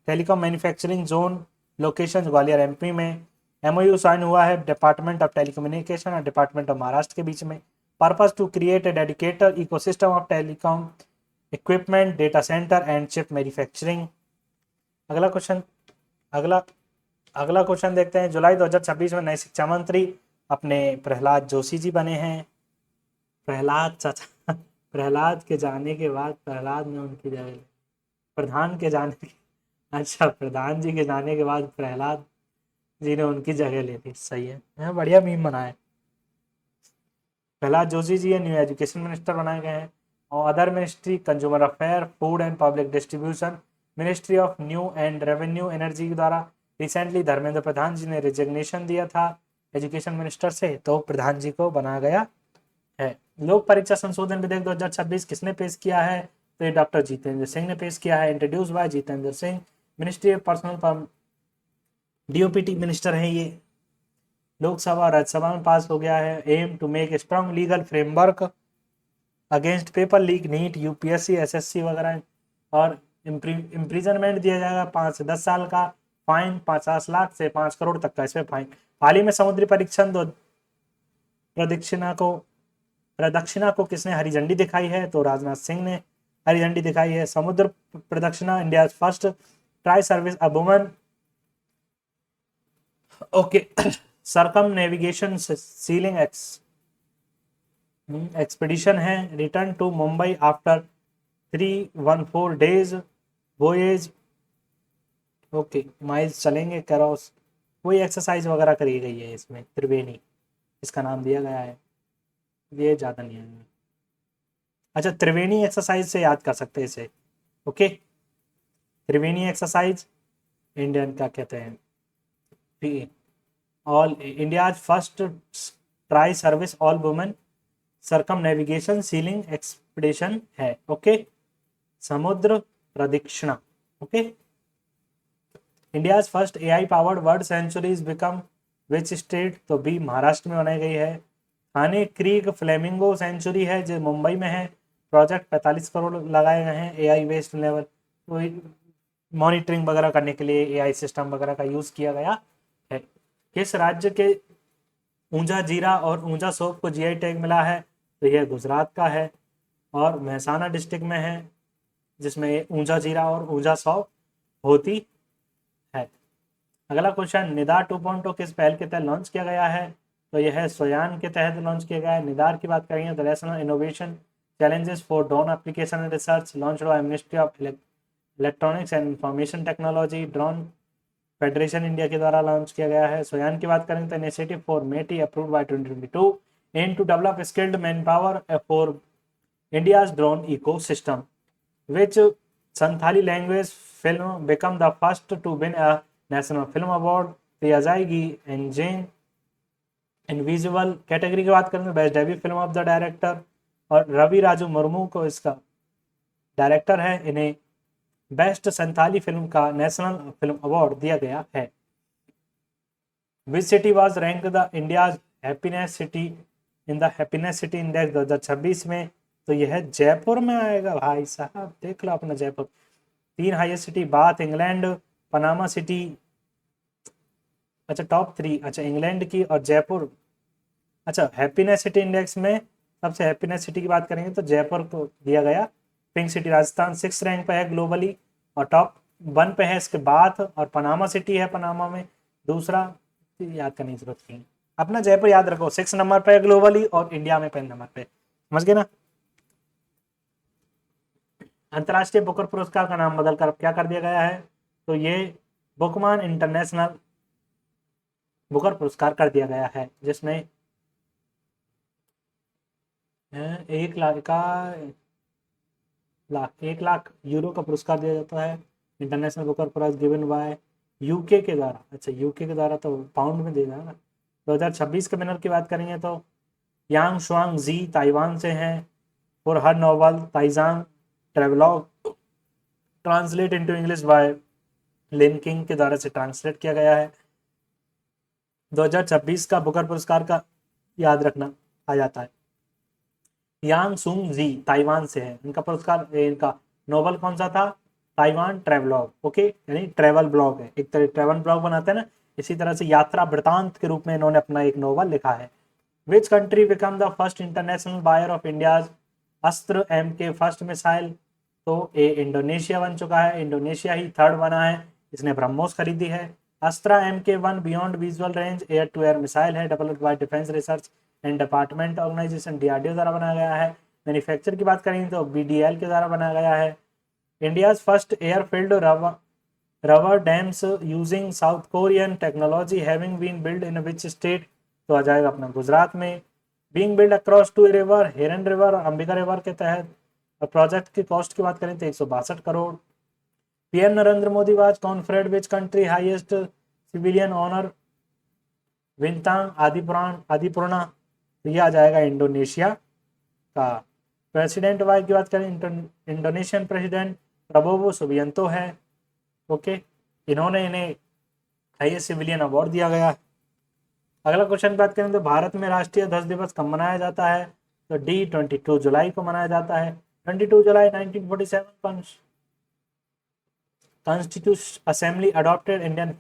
telecom manufacturing zone location Gwalior MP में। एमओयू साइन हुआ है डिपार्टमेंट ऑफ टेलीकम्युनिकेशन और डिपार्टमेंट ऑफ महाराष्ट्र के बीच में। Purpose to create a dedicated ecosystem of telecom equipment, data centre and chip manufacturing. अगला क्वेश्चन अगला अगला क्वेश्चन देखते हैं। जुलाई 2026 में नए शिक्षा मंत्री अपने प्रहलाद जोशी जी बने हैं। प्रहलाद चाचा प्रहलाद के जाने के बाद प्रहलाद ने उनकी जगह प्रधान के जाने के अच्छा, प्रधान जी के जाने के बाद प्रहलाद जी ने उनकी जगह ले ली। सही है, यह बढ़िया मीम बना है। Prahlad Joshi ji new education minister बनाए गए हैं। और other ministry consumer affair, food and public distribution, ministry of new and revenue energy के द्वारा रिसेंटली धर्मेंद्र प्रधान जी ने रिजिग्नेशन दिया था एजुकेशन मिनिस्टर से, तो प्रधान जी को बनाया गया है। लोक परीक्षा संशोधन विधेयक 2026 किसने पेश किया है? तो ये डॉक्टर जितेंद्र सिंह ने पेश किया है। Introduce by Jitendra Singh. Ministry of personal DOPT minister हैं ये। लोकसभा और राज्यसभा में पास हो गया है। Aim to make strong legal framework against paper leak, NEET, UPSC, SSC वगैरह। और इम्प्रिजनमेंट दिया जाएगा 5 से 10 साल का, फाइन 50 लाख से 5 करोड़ तक का इसमें फाइन। हाल ही में समुद्री परीक्षण प्रदक्षिणा को किसने हरी झंडी दिखाई है? तो राजनाथ सिंह ने हरी झंडी दिखाई है। Samudra Pradakshina India first tri service a woman okay circumnavigation sailing expedition है। Return to Mumbai after 314 days voyage. Okay, miles चलेंगे कैरोस, कोई एक्सरसाइज वगैरह करी गई है इसमें, त्रिवेणी इसका नाम दिया गया है। ये ज़्यादा नहीं है। अच्छा, त्रिवेणी एक्सरसाइज से याद कर सकते हैं इसे। ओके, त्रिवेणी एक्सरसाइज इंडियन क्या कहते हैं, all India first tri service all women circumnavigation sailing expedition है। Okay, Samudra Pradakshina. Okay, India first AI powered world centuries become which state? तो बी महाराष्ट्र में बनाई गई है। थाने क्रीक फ्लेमिंगो सेंचुरी है जो मुंबई में है। प्रोजेक्ट 45 करोड़ लगाए गए हैं। एआई वेस्ट लेवल मॉनिटरिंग वगैरह करने के लिए एआई सिस्टम वगैरह का यूज किया गया है। किस राज्य के ऊंचा जीरा और ऊंचा सौंफ को जीआई टैग मिला है? तो यह गुजरात का है और मेहसाना डिस्ट्रिक्ट में है, जिसमें ऊंचा जीरा और ऊंचा सौंफ होती है। अगला क्वेश्चन, निदार 2.0 किस पहल के तहत लॉन्च किया गया है? तो यह है स्वयान के तहत लॉन्च किया गया है। निदार की बात करेंगे तो national innovation challenges for drone application and research launch by ministry of electronics and information technology, drone federation India के द्वारा लॉन्च किया गया है। स्वयान की बात करें तो initiative for MeitY approved by 2022 aim to develop skilled man power for India's drone ecosystem. Which Santhali language film become the first to win a national film award? दिया जाएगी एंजेन इनविजिबल। कैटेगरी की बात करें तो best debut film of the director, और रवि राजू मुर्मू को इसका डायरेक्टर है। इन्हें बेस्ट संथाली फिल्म का नेशनल फिल्म अवार्ड दिया गया है। Which city was rank the India's happiness city in the happiness city index 2026 में? तो यह जयपुर में आएगा भाई साहब, देख लो अपना Jaipur. 3 highest city, bath England, Panama city. अच्छा, टॉप 3, अच्छा इंग्लैंड की और जयपुर। अच्छा, हैप्पीनेस सिटी इंडेक्स में सबसे हैप्पीनेस सिटी की बात करेंगे तो जयपुर को दिया गया। पिंक सिटी राजस्थान 6 रैंक पे है ग्लोबली, और टॉप 1 पे है इसके बाद, और पनामा सिटी है पनामा में दूसरा। याद करने की जरूरत नहीं, अपना जयपुर याद रखो, 6 नंबर पे है ग्लोबली और इंडिया में 5 नंबर पे। समझ गए ना? अंतर्राष्ट्रीय बुकर पुरस्कार का नाम बदलकर क्या कर दिया गया है? तो ये बुकमान इंटरनेशनल बुकर पुरस्कार कर दिया गया है, जिसमें 1 लाख यूरो का पुरस्कार दिया जाता है। International Booker Prize given by UK के द्वारा। अच्छा, यूके के द्वारा तो पाउंड में देगा ना। 2026 के विनर की बात करेंगे तो यांग शुआंग जी ताइवान से हैं for her novel Taijiang travelogue translate into English by Lin King के द्वारा से ट्रांसलेट किया गया है। 2026 का बुकर पुरस्कार का याद रखना आ जाता है। यांग सुंग जी ताइवान से है, इनका पुरस्कार, इनका नोवेल कौन सा था? Taiwan travelogue. ओके, यानी ट्रेवल ब्लॉग है, एक तरह ट्रेवल ब्लॉग बनाते हैं ना, इसी तरह से यात्रा वृतांत के रूप में इन्होंने अपना एक नोवेल लिखा है। Which country become the first international buyer of India's Astra M K first missile? तो ए इंडोनेशिया बन चुका है, इंडोनेशिया ही थर्ड बना है, इसने ब्रह्मोस खरीदी है। Astra MK1 beyond visual range air to air missile है, developed by defence research and department organisation, DRDO द्वारा बनाया गया है। मैन्युफैक्चर की बात करेंगे तो BDL के द्वारा बनाया गया है। India's first air filled rubber dams using South Korean technology having been build in which state? तो आ जाएगा अपना गुजरात में। Being build across 2 river, Hiran river और अंबिका रिवर के तहत। और प्रोजेक्ट की कॉस्ट की बात करें तो 162 crore. PM Narendra Modi was conferred which country highest civilian honour विंतांग आदिपुराना? तो यह आ जाएगा इंडोनेशिया का। प्रेसिडेंट वाइज की बात करें, इंडोनेशियन प्रेसिडेंट प्रबोवो सुबियांतो है। ओके, इन्होंने इन्हें हाईएस्ट सिविलियन अवार्ड दिया गया। अगला क्वेश्चन बात करें तो भारत में राष्ट्रीय ध्वज दिवस कब मनाया जाता है, तो डी 22 जुलाई को मनाया जाता है। 22 जुलाई 1947 constitution assembly adopted Indian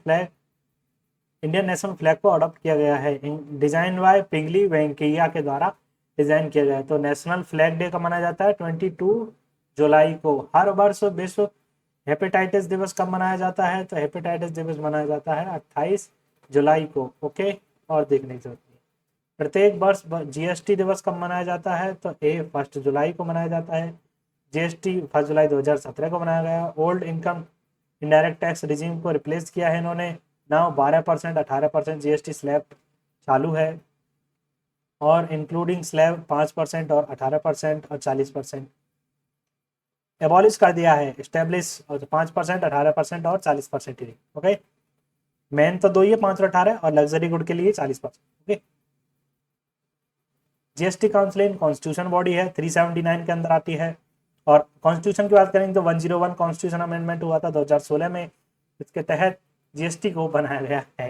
national flag को अडॉप्ट किया गया है। डिजाइन बाय पिंगली वेंकैया के द्वारा डिजाइन किया गया है। तो नेशनल फ्लैग डे का मनाया जाता है 22 जुलाई को। हर वर्ष विश्व हेपेटाइटिस दिवस कब मनाया जाता है, तो हेपेटाइटिस दिवस मनाया जाता है 28 जुलाई को। ओके, और देखने की जरूरत नहीं। प्रत्येक वर्ष जीएसटी दिवस कब मनाया जाता है, तो ए 1 जुलाई को मनाया जाता है। जीएसटी 1 जुलाई 2017 को बनाया गया। Old income indirect tax regime को रिप्लेस किया है इन्होंने। नाउ 12% 18% जीएसटी स्लैब चालू है, और इंक्लूडिंग स्लैब 5% और 18% और 40%। एबॉलिश कर दिया है, स्टेब्लिश 5%, 18% और 40% ही। ओके, मेन तो दो ही है, 5 और 18, और लग्जरी गुड के लिए 40%। Okay, GST council constitution body है, 379 के अंदर आती है। और कॉन्स्टिट्यूशन की बात करेंगे तो 101 कॉन्स्टिट्यूशन अमेंडमेंट हुआ था 2016 में, इसके तहत जीएसटी को बनाया गया है।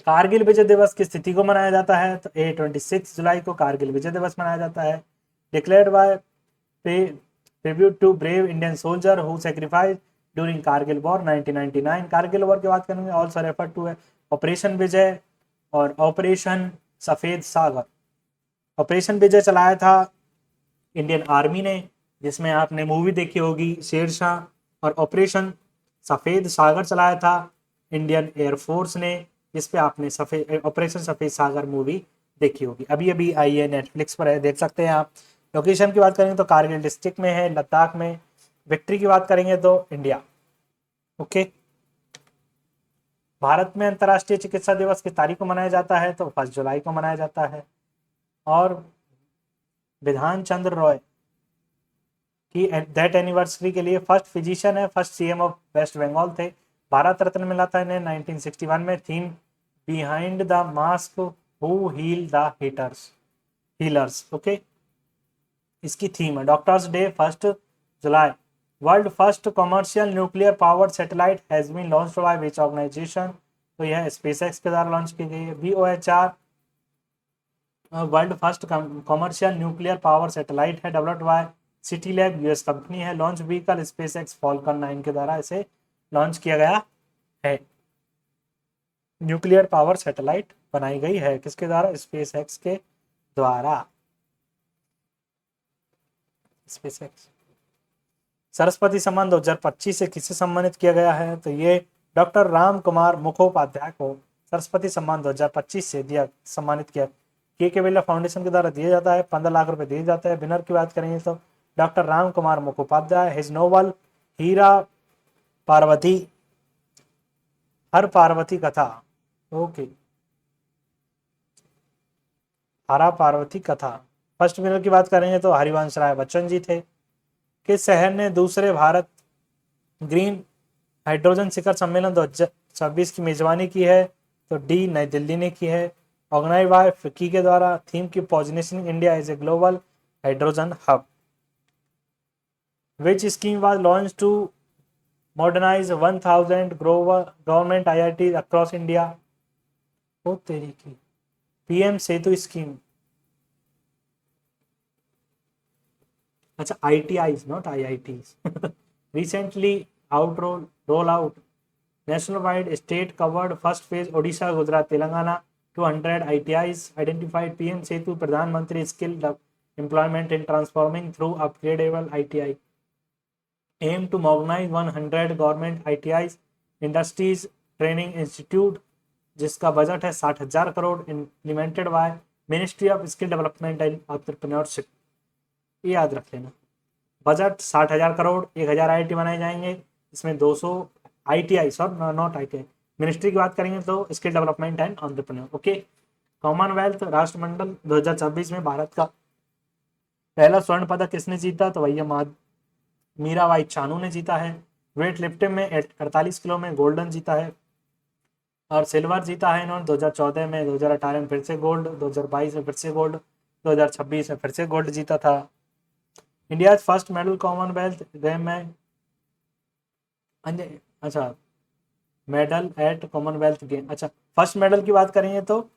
कारगिल विजय दिवस की स्थिति को मनाया जाता है, तो 26 जुलाई को कारगिल विजय दिवस मनाया जाता है। Declared by tribute to brave Indian soldier who sacrifice during Kargil war 1999। Kargil war की बात करेंगे, ऑल्सो रेफर टू है ऑपरेशन विजय और ऑपरेशन सफेद सागर। ऑपरेशन विजय चलाया था इंडियन आर्मी ने, जिसमें आपने मूवी देखी होगी शेरशाह, और ऑपरेशन सफेद सागर चलाया था इंडियन एयरफोर्स ने, जिस पे आपने सफेद ऑपरेशन सफेद सागर मूवी देखी होगी। अभी अभी आई है, नेटफ्लिक्स पर है, देख सकते हैं आप। लोकेशन की बात करेंगे तो कारगिल डिस्ट्रिक्ट में है, लद्दाख में। विक्ट्री की बात करेंगे तो इंडिया। ओके, भारत में अंतर्राष्ट्रीय चिकित्सा दिवस की तारीख को मनाया जाता है, तो 1 जुलाई को मनाया जाता है। और विधान चंद्र रॉय की डेथ एनिवर्सरी के लिए फर्स्ट फिजिशियन है, first CM of West Bengal थे। भारत रत्न मिला था इन्हें 1961 में। Theme behind the mask who heal the healers. Okay, इसकी थीम है डॉक्टर्स डे 1 जुलाई। World first commercial nuclear powered satellite has been launched by which organisation, तो यह स्पेसएक्स के द्वारा लॉन्च की गई है। VOHR world first commercial nuclear power satellite है, developed by city lab, US company है। लॉन्च व्हीकल स्पेसएक्स फॉल्कन 9 के द्वारा इसे लॉन्च किया गया है। न्यूक्लियर पावर सैटेलाइट बनाई गई है किसके द्वारा, स्पेसएक्स के द्वारा। स्पेसएक्स। सरस्वती सम्मान 2025 से किसे सम्मानित किया गया है, तो ये डॉक्टर राम कुमार मुखोपाध्याय को सरस्वती सम्मान 2025 से सम्मानित किया। के बिरला फाउंडेशन के द्वारा दिया जाता है, 15 लाख रुपए दिए जाते हैं। विनर की बात करेंगे तो doctor Ram Kumar Mukhopadhyay. His novel Hira Parvati हर पार्वती कथा, ओके, हरा पार्वती कथा। फर्स्ट विनर की बात करेंगे तो हरिवंश राय बच्चन जी थे। किस शहर ने दूसरे भारत ग्रीन हाइड्रोजन शिखर सम्मेलन 2026 की मेजबानी की है, तो डी नई दिल्ली ने की है। ऑर्गेनाइज बाय फिक्की के द्वारा। थीम की positioning India as a global hydrogen hub. Which scheme was launch to modernise 1000 government IIT across India, ओ तेरी की, PM सेतु स्कीम। अच्छा, ITIs not IITs recently roll out nationwide state covered first phase Odisha, Gujarat, Telangana 200 ITIs identified। PM Setu Pradhan Mantri skill employment and transforming through upgradable ITI aim to modernize 100 government ITIs industries training institute, जिसका budget है 60,000 crore, implemented by ministry of skill development and entrepreneurship. ये याद रख लेना, budget 60,000 crore, 1,000 IIT बनाए जाएंगे, इसमें 200 ITI और नॉट ITI। मिनिस्ट्री की बात करेंगे तो skill development and entrepreneur. Okay, Commonwealth राष्ट्रमंडल 2026 में भारत का पहला स्वर्ण पदक किसने जीता, तो भैया मीराबाई चानू ने जीता है। वेट लिफ्टिंग में 48 किलो में गोल्डन जीता है, और सिल्वर जीता है इन्होंने 2014 में, 2018 में फिर से गोल्ड, 2022 में फिर से गोल्ड, 2026 में फिर से गोल्ड जीता था। India first medal Commonwealth game में, अच्छा मेडल एट कॉमनवेल्थ गेम। अच्छा, फर्स्ट मेडल की बात करेंगे तो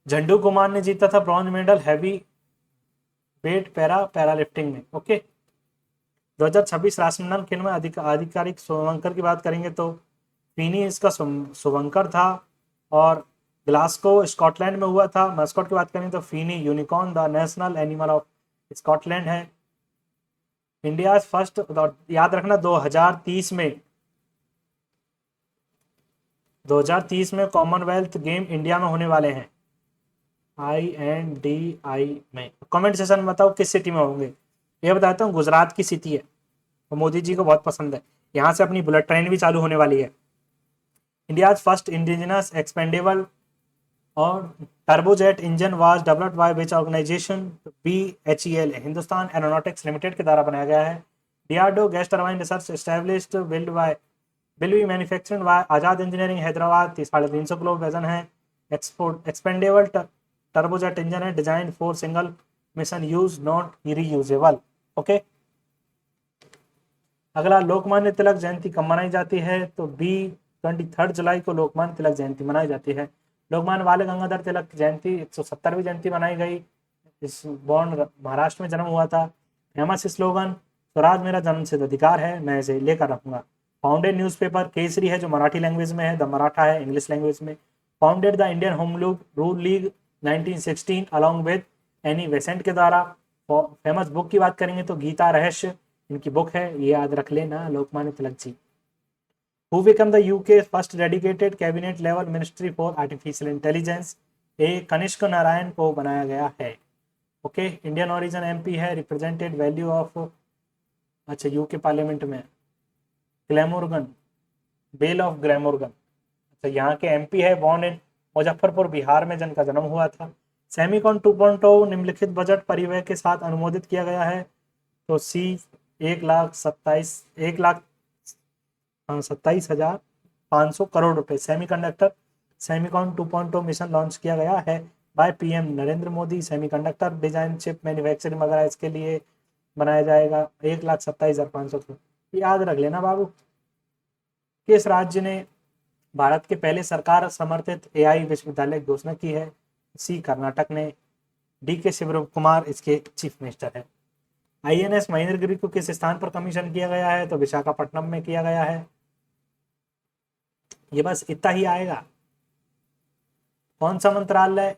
झंडू कुमार ने जीता था ब्रॉन्ज मेडल हैवी वेट पैरालिफ्टिंग में। ओके, 2026 राष्ट्रमंडल खेल में आधिकारिक शुभंकर की बात करेंगे तो फिनी इसका शुभंकर था और ग्लासगो स्कॉटलैंड में हुआ था। मैस्कॉट की बात करें तो Finney unicorn the national animal of Scotland है। इंडिया फर्स्ट, याद रखना 2030 में कॉमनवेल्थ गेम इंडिया में होने वाले हैं, INDI में। कमेंट सेशन में बताओ किस सिटी में होंगे। ये बताता हूँ, गुजरात की सिटी है और मोदी जी को बहुत पसंद है। यहाँ से अपनी बुलेट ट्रेन भी चालू होने वाली है। इंडिया फर्स्ट इंडिजिनस एक्सपेंडेबल और turbojet engine was developed by which organisation? BHEL, Hindustan Aeronautics Limited के द्वारा बनाया गया है। DRDO Gas Turbine Research Established will be manufactured by Azad Engineering Hyderabad. 350 kilo वजन है। एक्सपेंडेबल टर्बोजेट इंजन है, design for single mission use, not reusable. Okay, अगला, लोकमान्य तिलक जयंती कब मनाई जाती है? तो 23 जुलाई को लोकमान्य तिलक जयंती मनाई जाती है। लोकमान्य बाल गंगाधर तिलक जयंती 170वीं जयंती मनाई गई। इस बॉर्न महाराष्ट्र में जन्म हुआ था। फेमस स्लोगन, स्वराज मेरा जन्मसिद्ध अधिकार है, मैं इसे लेकर रखूंगा। फाउंडेड न्यूज़पेपर केसरी है जो मराठी लैंग्वेज में है, द मराठा है इंग्लिश लैंग्वेज में। Founded the Indian home rule league 1916 along with Annie Besant के द्वारा। फेमस बुक की बात करेंगे तो गीता रहस्य इनकी बुक है, ये याद रख लेना, Lokmanya Tilak ji. Who became the UK first dedicated cabinet level ministry for artificial intelligence? Kanishka Narayan को बनाया गया है। ओके, इंडियन ओरिजिन MP है, रिप्रेजेंटेड वैल्यू ऑफ, अच्छा यूके पार्लियामेंट में ग्लैमोर्गन, बेल ऑफ ग्लैमोर्गन। अच्छा, यहाँ के MP है, बॉर्न इन मुजफ्फरपुर बिहार में, जिनका जन्म हुआ था। सेमिकॉन 2.0 निम्नलिखित बजट परिव्यय के साथ अनुमोदित किया गया है। तो C 1,27,500 करोड़ रुपए। सेमीकंडक्टर सेमिकॉन 2.0 मिशन लॉन्च किया गया है by PM Narendra Modi. Semiconductor design chip manufacturing वगैरह इसके लिए बनाया जाएगा। 1,27,500 करोड़, याद रख लेना बाबू। किस राज्य ने भारत के पहले सरकार समर्थित AI विश्वविद्यालय की घोषणा की है? C कर्नाटक ने। DK शिव कुमार इसके चीफ मिनिस्टर है। INS महेंद्रगिरी को किस स्थान पर कमीशन किया गया है? तो विशाखापट्टनम में किया गया है। ये बस इतना ही आएगा। कौन सा मंत्रालय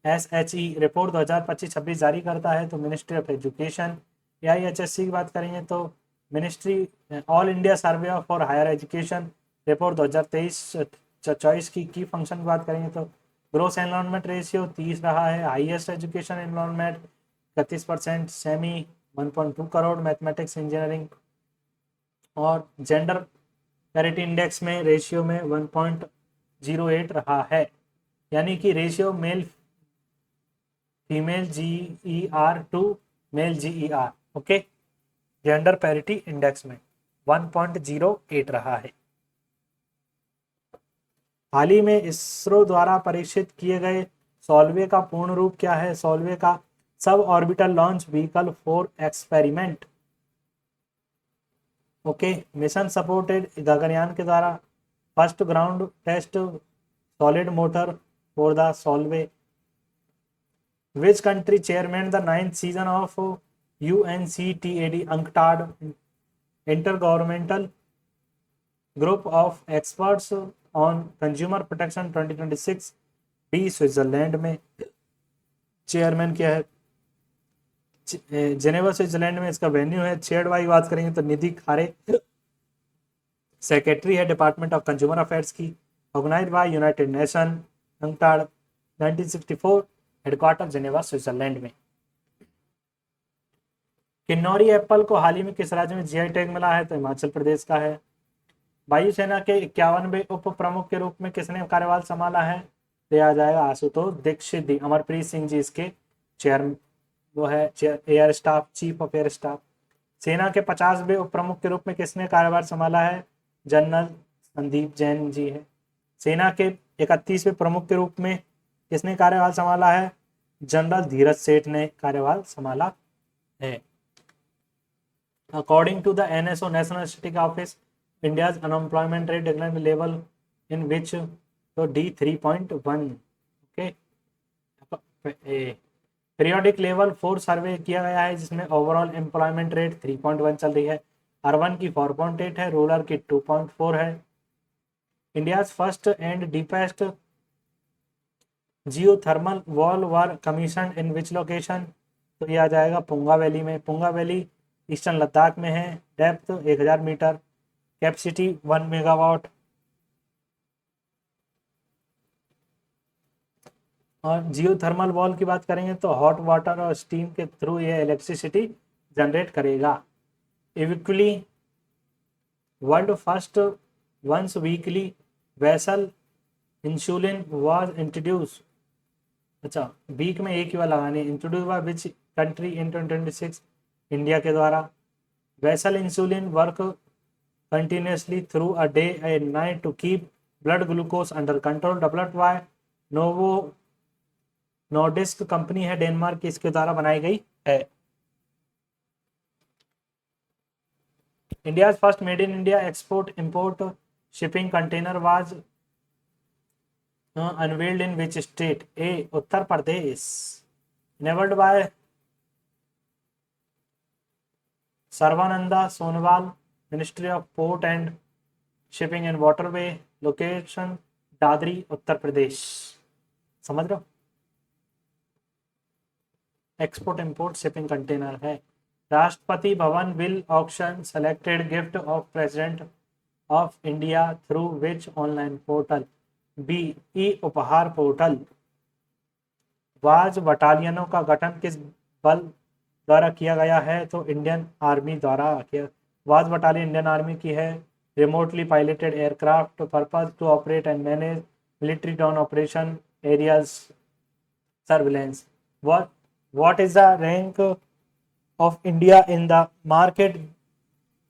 AIHSHE रिपोर्ट 2025-26 जारी करता है? तो मिनिस्ट्री ऑफ एजुकेशन। AIHSC की बात करेंगे तो ministry All India Survey for Higher Education report 2023-24 की फंक्शन की बात करेंगे तो ग्रोस एनरोलमेंट रेशियो 30 रहा है। Highest education enrolment 31%, semi 1.2 crore, mathematics engineering और जेंडर पैरिटी इंडेक्स में रेशियो में 1.08 रहा है, यानी कि ratio male female GER to male GER। Okay, gender parity index में 1.08 रहा है। हाल ही में इसरो द्वारा परीक्षित किए गए सॉल्वे का पूर्ण रूप क्या है? सॉल्वे का sub orbital launch vehicle for experiment. Okay, mission supported Gaganyaan के द्वारा first ground test solid motor for the SOLVE. Which country chairman the 9th season of UNCTAD UNCTAD intergovernmental group of experts on consumer protection 2026? B Switzerland में। Chairman क्या है? Geneva Switzerland में। इसका venue है छेड़वाई। बात करेंगे तो निधि Khare secretary है डिपार्टमेंट ऑफ कंज्यूमर अफेयर्स की। Organised by United Nation, UNCTAD 1964, headquarter Geneva Switzerland में। किन्नौरी एप्पल को हाल ही में किस राज्य में GI टैग मिला है? तो हिमाचल प्रदेश का है। वायुसेना के 51वें उप प्रमुख के रूप में किसने कार्यभार संभाला है? तो आ जाएगा आशुतोष दीक्षित। अमरप्रीत सिंह जी इसके चेयर, वो है air staff, chief of air staff. सेना के 50वें उप प्रमुख के रूप में किसने कार्यभार संभाला है? जनरल संदीप जैन जी है। सेना के 31वें प्रमुख के रूप में किसने कार्यभार संभाला है? जनरल धीरज सेठ ने कार्यभार संभाला है। According to the NSO national statistics office, India's unemployment rate decline level in which, तो D 3.1। Okay, periodic level 4 survey किया गया है जिसमें ओवरऑल एम्प्लॉयमेंट रेट 3.1 चल रही है। अर्बन की 4.8 है, रूरल की 2.4 है। India's first and deepest geothermal wall were commission in which location, तो ये आ जाएगा पुंगा वैली में। पुंगा वैली ईस्टर्न लद्दाख में है। Depth 1000 metre, capacity 1 megawatt. और जियो थर्मल वॉल की बात करेंगे तो हॉट वाटर और स्टीम के थ्रू ये इलेक्ट्रिसिटी जनरेट करेगा। Equally world first once weekly basal insulin was introduce, अच्छा वीक में एक ही बार लगानी, introduce by which country in 2026, India के द्वारा। Basal insulin work continuously through a day and night to keep blood glucose under control, developed bye novo Nordisk company है Denmark की, इसके द्वारा बनाई गई है। India first made in India export import shipping container was unveiled in which state, a Uttar Pradesh. Enabled by Sarbananda Sonowal, ministry of port and shipping and waterway, location Dadri Uttar Pradesh. समझ रहे हो, एक्सपोर्ट इंपोर्ट शिपिंग कंटेनर है। Rashtrapati Bhavan will auction selected gift of President of India through which online portal, B e Upahaar portal. Was बटालियनों का गठन किस बल द्वारा किया गया है, तो इंडियन आर्मी द्वारा किया। वाज बटालियन इंडियन आर्मी की है। Remotely piloted aircraft purpose to operate and manage military drone operation areas surveillance. what is the rank of India in the market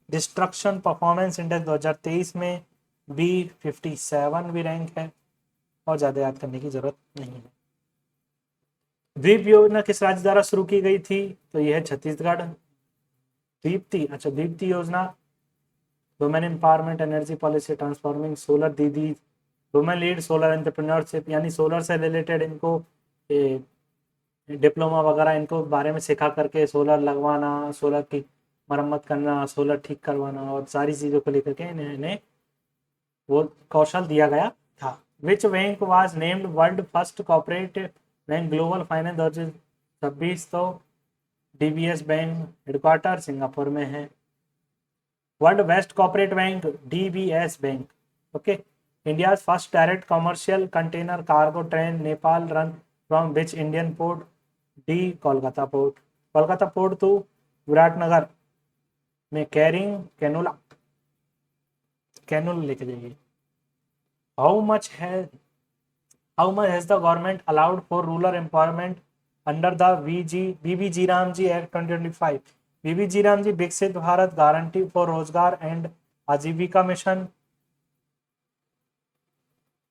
destruction performance index 2023 में? B57 भी rank है, और ज़्यादा याद करने की जरूरत नहीं है। द्वीप योजना किस राज्य द्वारा शुरू की गई थी, तो यह है छत्तीसगढ़। दीप्ति, अच्छा दीप्ति योजना women empowerment energy policy transforming solar दीदी वुमेन लीड सोलर एंटरप्रेन्योरशिप, यानी सोलर से रिलेटेड इनको डिप्लोमा वगैरह इनको बारे में सिखा करके सोलर लगवाना, सोलर की मरम्मत करना, सोलर ठीक करवाना और सारी चीज़ों को लेकर के इन्हें वो कौशल दिया गया था। Which bank was named world first corporate bank global finance 2026, तो DBS बैंक हेडक्वार्टर सिंगापुर में है। World best corporate bank DBS bank. Okay, India first direct commercial container cargo train Nepal run from which Indian port, D Kolkata port. Kolkata port to Biratnagar में carrying कैनुला लेके जाइए। How much has the government allowed for rural empowerment under the BBG Ramji act 2025? BBG Ramji विकसित Bharat guarantee for रोजगार and आजीविका mission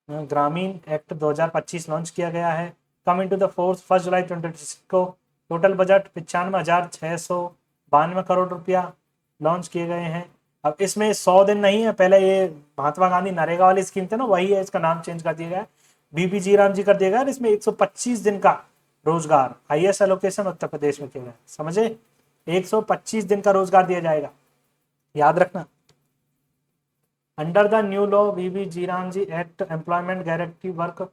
ग्रामीण act 2025 launch किया गया है। कमिंग टू द फोर्स 1 जुलाई 2026 को टोटल बजट 95,692 करोड़ रुपया लॉन्च किए गए हैं। अब इसमें 100 दिन नहीं है, पहले ये महात्मा गांधी नरेगा वाली स्कीम थी ना, वही है, इसका नाम चेंज कर दिया गया है, BBG रामजी कर दिया गया। इसमें 125 दिन का रोजगार हाईएस्ट एलोकेशन उत्तर प्रदेश में किया गया, समझे, 125 दिन का रोजगार दिया जाएगा, याद रखना। Under the new law BBG Ramji act employment guarantee work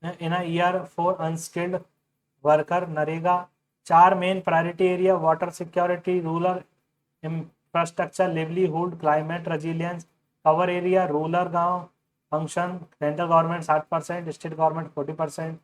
in a year for unskilled worker NREGA 4 main priority area water security, rural infrastructure, livelihood, climate resilience, cover area, rural गांव function, central government 60%, state government 40%,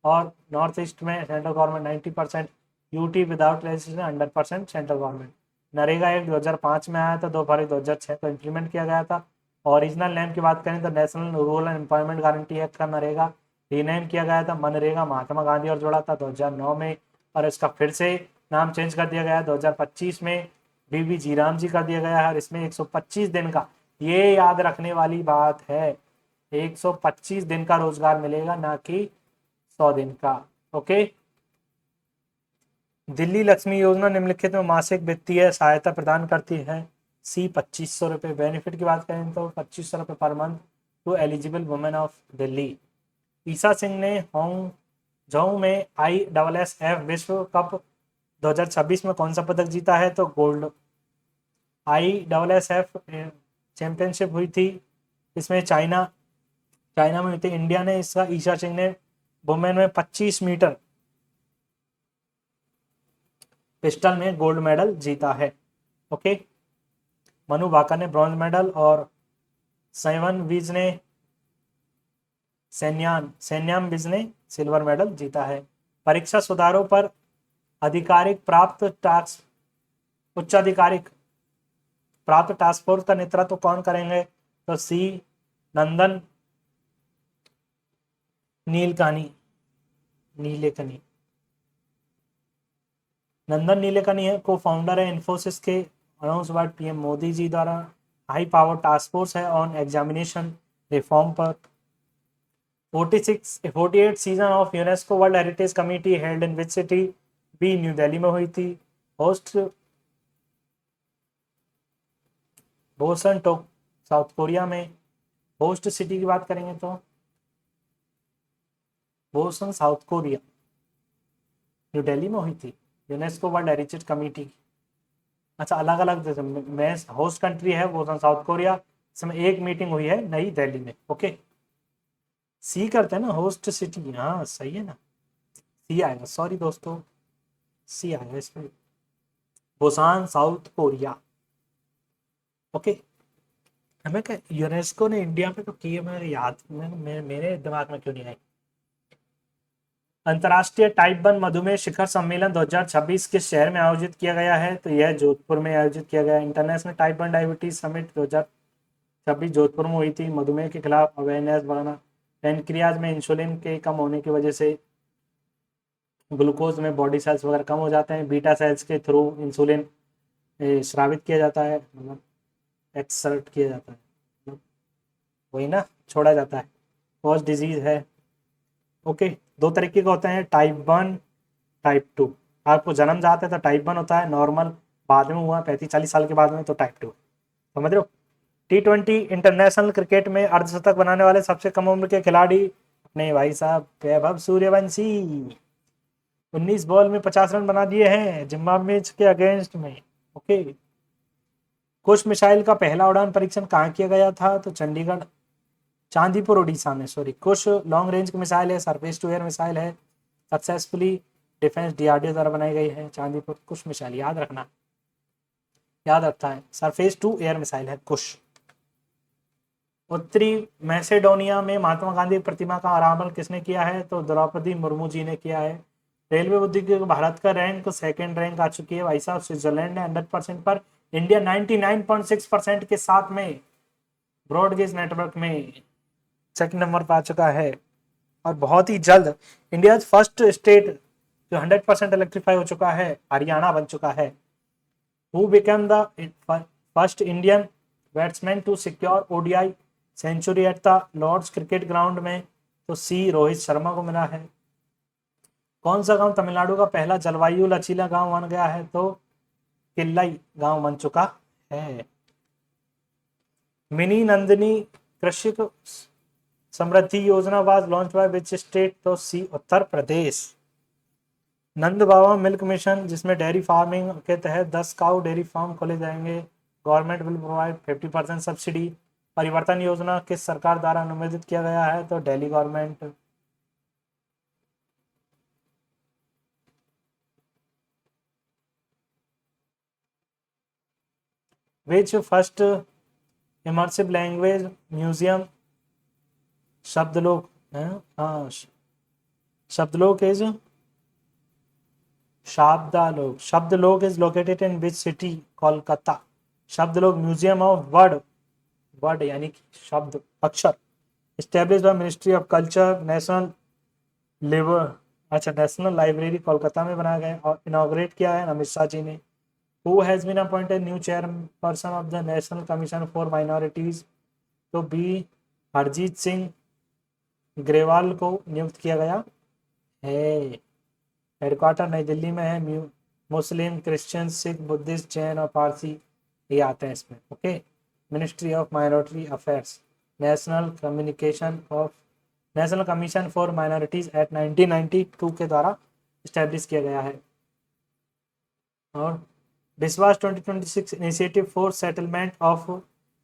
और north east में central government 90%, UT without registration 100% central government. NREGA act 2005 में आया था, 2 फरवरी 2006 को implement किया गया था। ओरिजिनल नेम की बात करें तो national rural employment guarantee act का नरेगा रीनेम किया गया था मनरेगा, महात्मा गांधी और जोड़ा था 2009 में, और इसका फिर से नाम चेंज कर दिया गया 2025 में, BBG रामजी कर दिया गया है। और इसमें 125 दिन का, ये याद रखने वाली बात है, 125 दिन का रोजगार मिलेगा, ना कि 100 दिन का। ओके, दिल्ली लक्ष्मी योजना निम्नलिखित में मासिक वित्तीय सहायता प्रदान करती है? सी 2500 रुपये। बेनिफिट की बात करें तो 2500 रुपये पर month to eligible women of Delhi. Esha Singh ने हांगझोउ में ISSF विश्व कप 2026 में कौन सा पदक जीता है? तो गोल्ड। ISSF चैंपियनशिप हुई थी, इसमें चाइना में हुई थी। इंडिया ने इसका, ईशा सिंह ने वुमेन में 25 मीटर पिस्टल में गोल्ड मेडल जीता है। ओके, मनु भाकर ने ब्रॉन्ज मेडल और सैन्याम विज ने सिल्वर मेडल जीता है। परीक्षा सुधारों पर उच्चाधिकारिक प्राप्त टास्क फोर्स का नेतृत्व कौन करेंगे? तो सी नंदन नीलेकनी है, को फाउंडर है इन्फोसिस के, announce by PM Modi ji द्वारा। हाई पावर टास्क फोर्स है ऑन एग्जामिनेशन रिफॉर्म पर। 48 season of UNESCO world heritage committee held in which city? B New Delhi में हुई थी। होस्ट बोसन टोक साउथ कोरिया में। होस्ट सिटी की बात करेंगे तो Busan South Korea, New Delhi में हुई थी यूनेस्को वर्ल्ड हेरिटेज कमेटी। अच्छा, अलग अलग में होस्ट कंट्री है बोसन साउथ कोरिया, इसमें एक मीटिंग हुई है नई दिल्ली में। ओके, सी करते हैं ना, होस्ट सिटी। हाँ सही है ना, सी आएगा, सॉरी दोस्तों, सी आएगा इसमें, बोसान साउथ कोरिया। ओके, हमें क्या यूनेस्को ने इंडिया में तो किए, मेरे याद मेरे दिमाग में क्यों नहीं आई। अंतर्राष्ट्रीय टाइप 1 मधुमेह शिखर सम्मेलन 2026 किस शहर में आयोजित किया गया है? तो यह जोधपुर में आयोजित किया गया। International type 1 diabetes summit 2026 Jodhpur में हुई थी। मधुमेह के खिलाफ अवेयरनेस बढ़ाना। पेनक्रियाज में इंसुलिन के कम होने की वजह से ग्लूकोज में बॉडी सेल्स वगैरह कम हो जाते हैं, बीटा सेल्स के थ्रू इंसुलिन स्रावित किया जाता है, मतलब एक्सर्ट किया जाता है, मतलब वही ना, छोड़ा जाता है। कॉज डिजीज है। ओके, दो तरीके के होते हैं, टाइप 1 टाइप 2। आपको जन्म जाते हैं तो टाइप 1 होता है, नॉर्मल बाद में हुआ 35-40 साल के बाद में तो टाइप 2। समझ रहे हो? T20 इंटरनेशनल क्रिकेट में अर्धशतक बनाने वाले सबसे कम उम्र के खिलाड़ी अपने भाई साहब वैभव सूर्यवंशी। 19 बॉल में 50 रन बना दिए हैं जिम्बाब्वे के अगेंस्ट में। ओके, कुश मिसाइल का पहला उड़ान परीक्षण कहाँ किया गया था? तो चंडीगढ़, चांदीपुर उड़ीसा में। सॉरी, कुछ लॉन्ग रेंज की मिसाइल है, सरफेस टू एयर मिसाइल है, सक्सेसफुली डिफेंस DRDO द्वारा बनाई गई है। चांदीपुर कुछ मिसाइल याद रखता है, सरफेस टू एयर मिसाइल है कुछ। उत्तरी मैसेडोनिया में महात्मा गांधी प्रतिमा का अनावरण किसने किया है? तो द्रौपदी मुर्मू जी ने किया है। रेलवे उद्योग भारत का रैंक सेकंड रैंक आ चुकी है भाई साहब। स्विट्जरलैंड ने 100% पर, इंडिया 99.6% के साथ में ब्रॉडगेज नेटवर्क में सेकंड नंबर पर आ चुका है। और बहुत ही जल्द इंडिया फर्स्ट स्टेट जो 100% इलेक्ट्रीफाई हो चुका है, हरियाणा बन चुका है। Who become the first Indian batsman to secure ODI century at the Lord's cricket ground में? तो सी रोहित शर्मा को मिला है। कौन सा गांव तमिलनाडु का पहला जलवायु लचीला गांव बन गया है? तो किल्लाई गांव बन चुका है। मिनी नंदिनी कृषि समृद्धि योजना was launch by which state? तो सी उत्तर प्रदेश। नंद बाबा मिल्क मिशन, जिसमें डेयरी फार्मिंग के तहत 10 काउ डेयरी फार्म खोले जाएंगे, गवर्नमेंट विल प्रोवाइड 50% सब्सिडी। परिवर्तन योजना किस सरकार द्वारा अनुमोदित किया गया है? तो Delhi government. Which first immersive language museum Shabdalok है? हाँ, Shabdalok is located in which city? Kolkata. Shabdalok museum of word यानी कि शब्द अक्षर, establish by ministry of culture, national library Kolkata में बनाया गया और इनॉग्रेट किया है अमित शाह जी ने। Who has been appointed new chairperson of the National Commission for Minorities? तो बी हरजीत सिंह ग्रेवाल को नियुक्त किया गया है। हेडक्वार्टर नई दिल्ली में है। मुस्लिम, क्रिश्चियन, सिख, बुद्धिस्ट, जैन और पारसी ये आते हैं इसमें। Okay, ministry of minority affairs, national Commission for minorities act 1992 के द्वारा इस्टेब्लिश किया गया है। और बिस्वास 2026 initiative for settlement of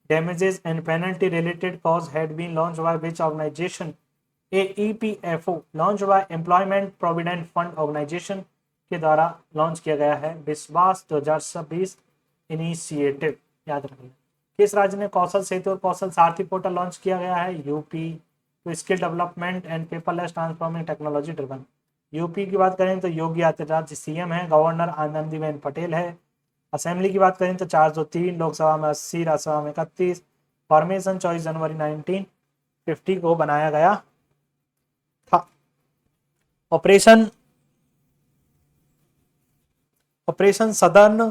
damages and penalty related cause had been launched by which organization? AEPFO launched by Employment Provident Fund Organization के द्वारा launch किया गया है विश्वास 2026 इनिशिएटिव, याद रखिए। किस राज्य ने कौशल सेतु और कौशल सारथी पोर्टल लॉन्च किया गया है? यूपी। तो skill development and paperless transforming technology driven. UP की बात करें तो योगी आदित्यनाथ सीएम है, गवर्नर आनंदीबेन पटेल है। असेंबली की बात करें तो 403, लोकसभा में 80, राज्यसभा में 31। फॉर्मेशन 24 जनवरी 1950 को बनाया गया था। ऑपरेशन सदर्न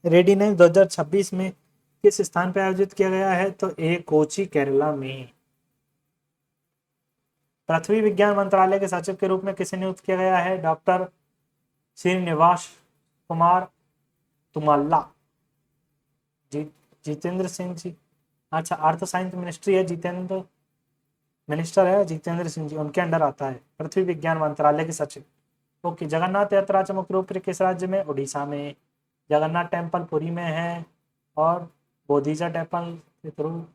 रेडीनेस 2026 में किस स्थान पर आयोजित किया गया है? तो कोची केरला में। पृथ्वी विज्ञान मंत्रालय के सचिव के रूप में किसे नियुक्त किया गया है? डॉक्टर श्रीनिवास कुमार तुमल्ला। जितेंद्र सिंह जी, अच्छा, अर्थ साइंस मिनिस्ट्री है, मिनिस्टर है जितेंद्र सिंह जी, उनके अंडर आता है पृथ्वी विज्ञान मंत्रालय के सचिव। ओके, जगन्नाथ यात्रा मुख्य रूप से किस राज्य में? उड़ीसा में। जगन्नाथ टेम्पल पुरी में है, और बोधिजा टेम्पल के थ्रू,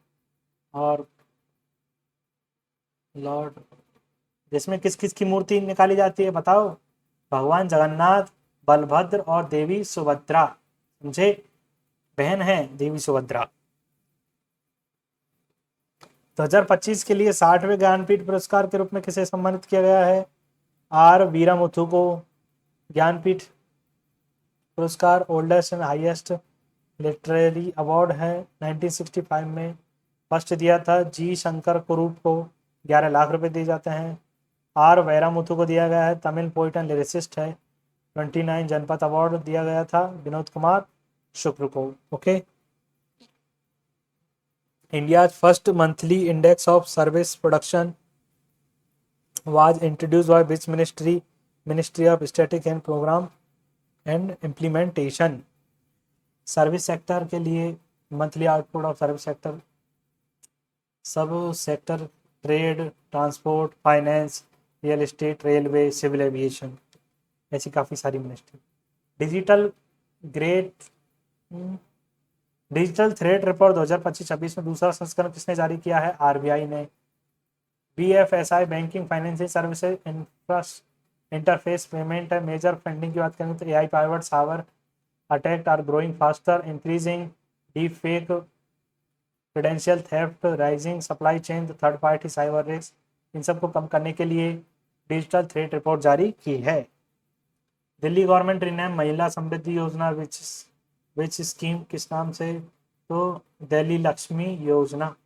और लॉर्ड, जिसमें किस किस की मूर्ति निकाली जाती है बताओ? भगवान जगन्नाथ, बलभद्र और देवी सुभद्रा, समझे, बहन है देवी सुभद्रा। 2025 के लिए 60वें ज्ञानपीठ पुरस्कार के रूप में किसे सम्मानित किया गया है? आर वीरामुथु को ज्ञानपीठ पुरस्कार oldest and highest literary award है, 1965 में फर्स्ट दिया था। जी शंकर कुरूप को 11 लाख रुपए दिए जाते हैं। आर वैरामुथु को दिया गया है, तमिल पोइट एंड लिरिसिस्ट है, 29 जनपद अवार्ड दिया गया था विनोद कुमार शुक्र को। Okay, India's first monthly index of service production was introduced by which ministry of static and programme and implementation. Service sector के लिए monthly output of service sector, sub sector, trade, transport, finance, real estate, railway, civil aviation, ऐसी काफ़ी सारी ministry. Digital thread report 2025-26 में दूसरा संस्करण किसने जारी किया है? आरबीआई ने। BFSI banking financial services interface payment है। मेजर फंडिंग की बात करें तो AI powered cyber attack are growing faster, increasing deep fake, credential theft, rising supply chain, third party cyber risk, इन सबको कम करने के लिए डिजिटल थ्रेड रिपोर्ट जारी की है। दिल्ली गवर्नमेंट रिनेम महिला समृद्धि योजना विच स्कीम किस नाम से? तो दिल्ली लक्ष्मी योजना।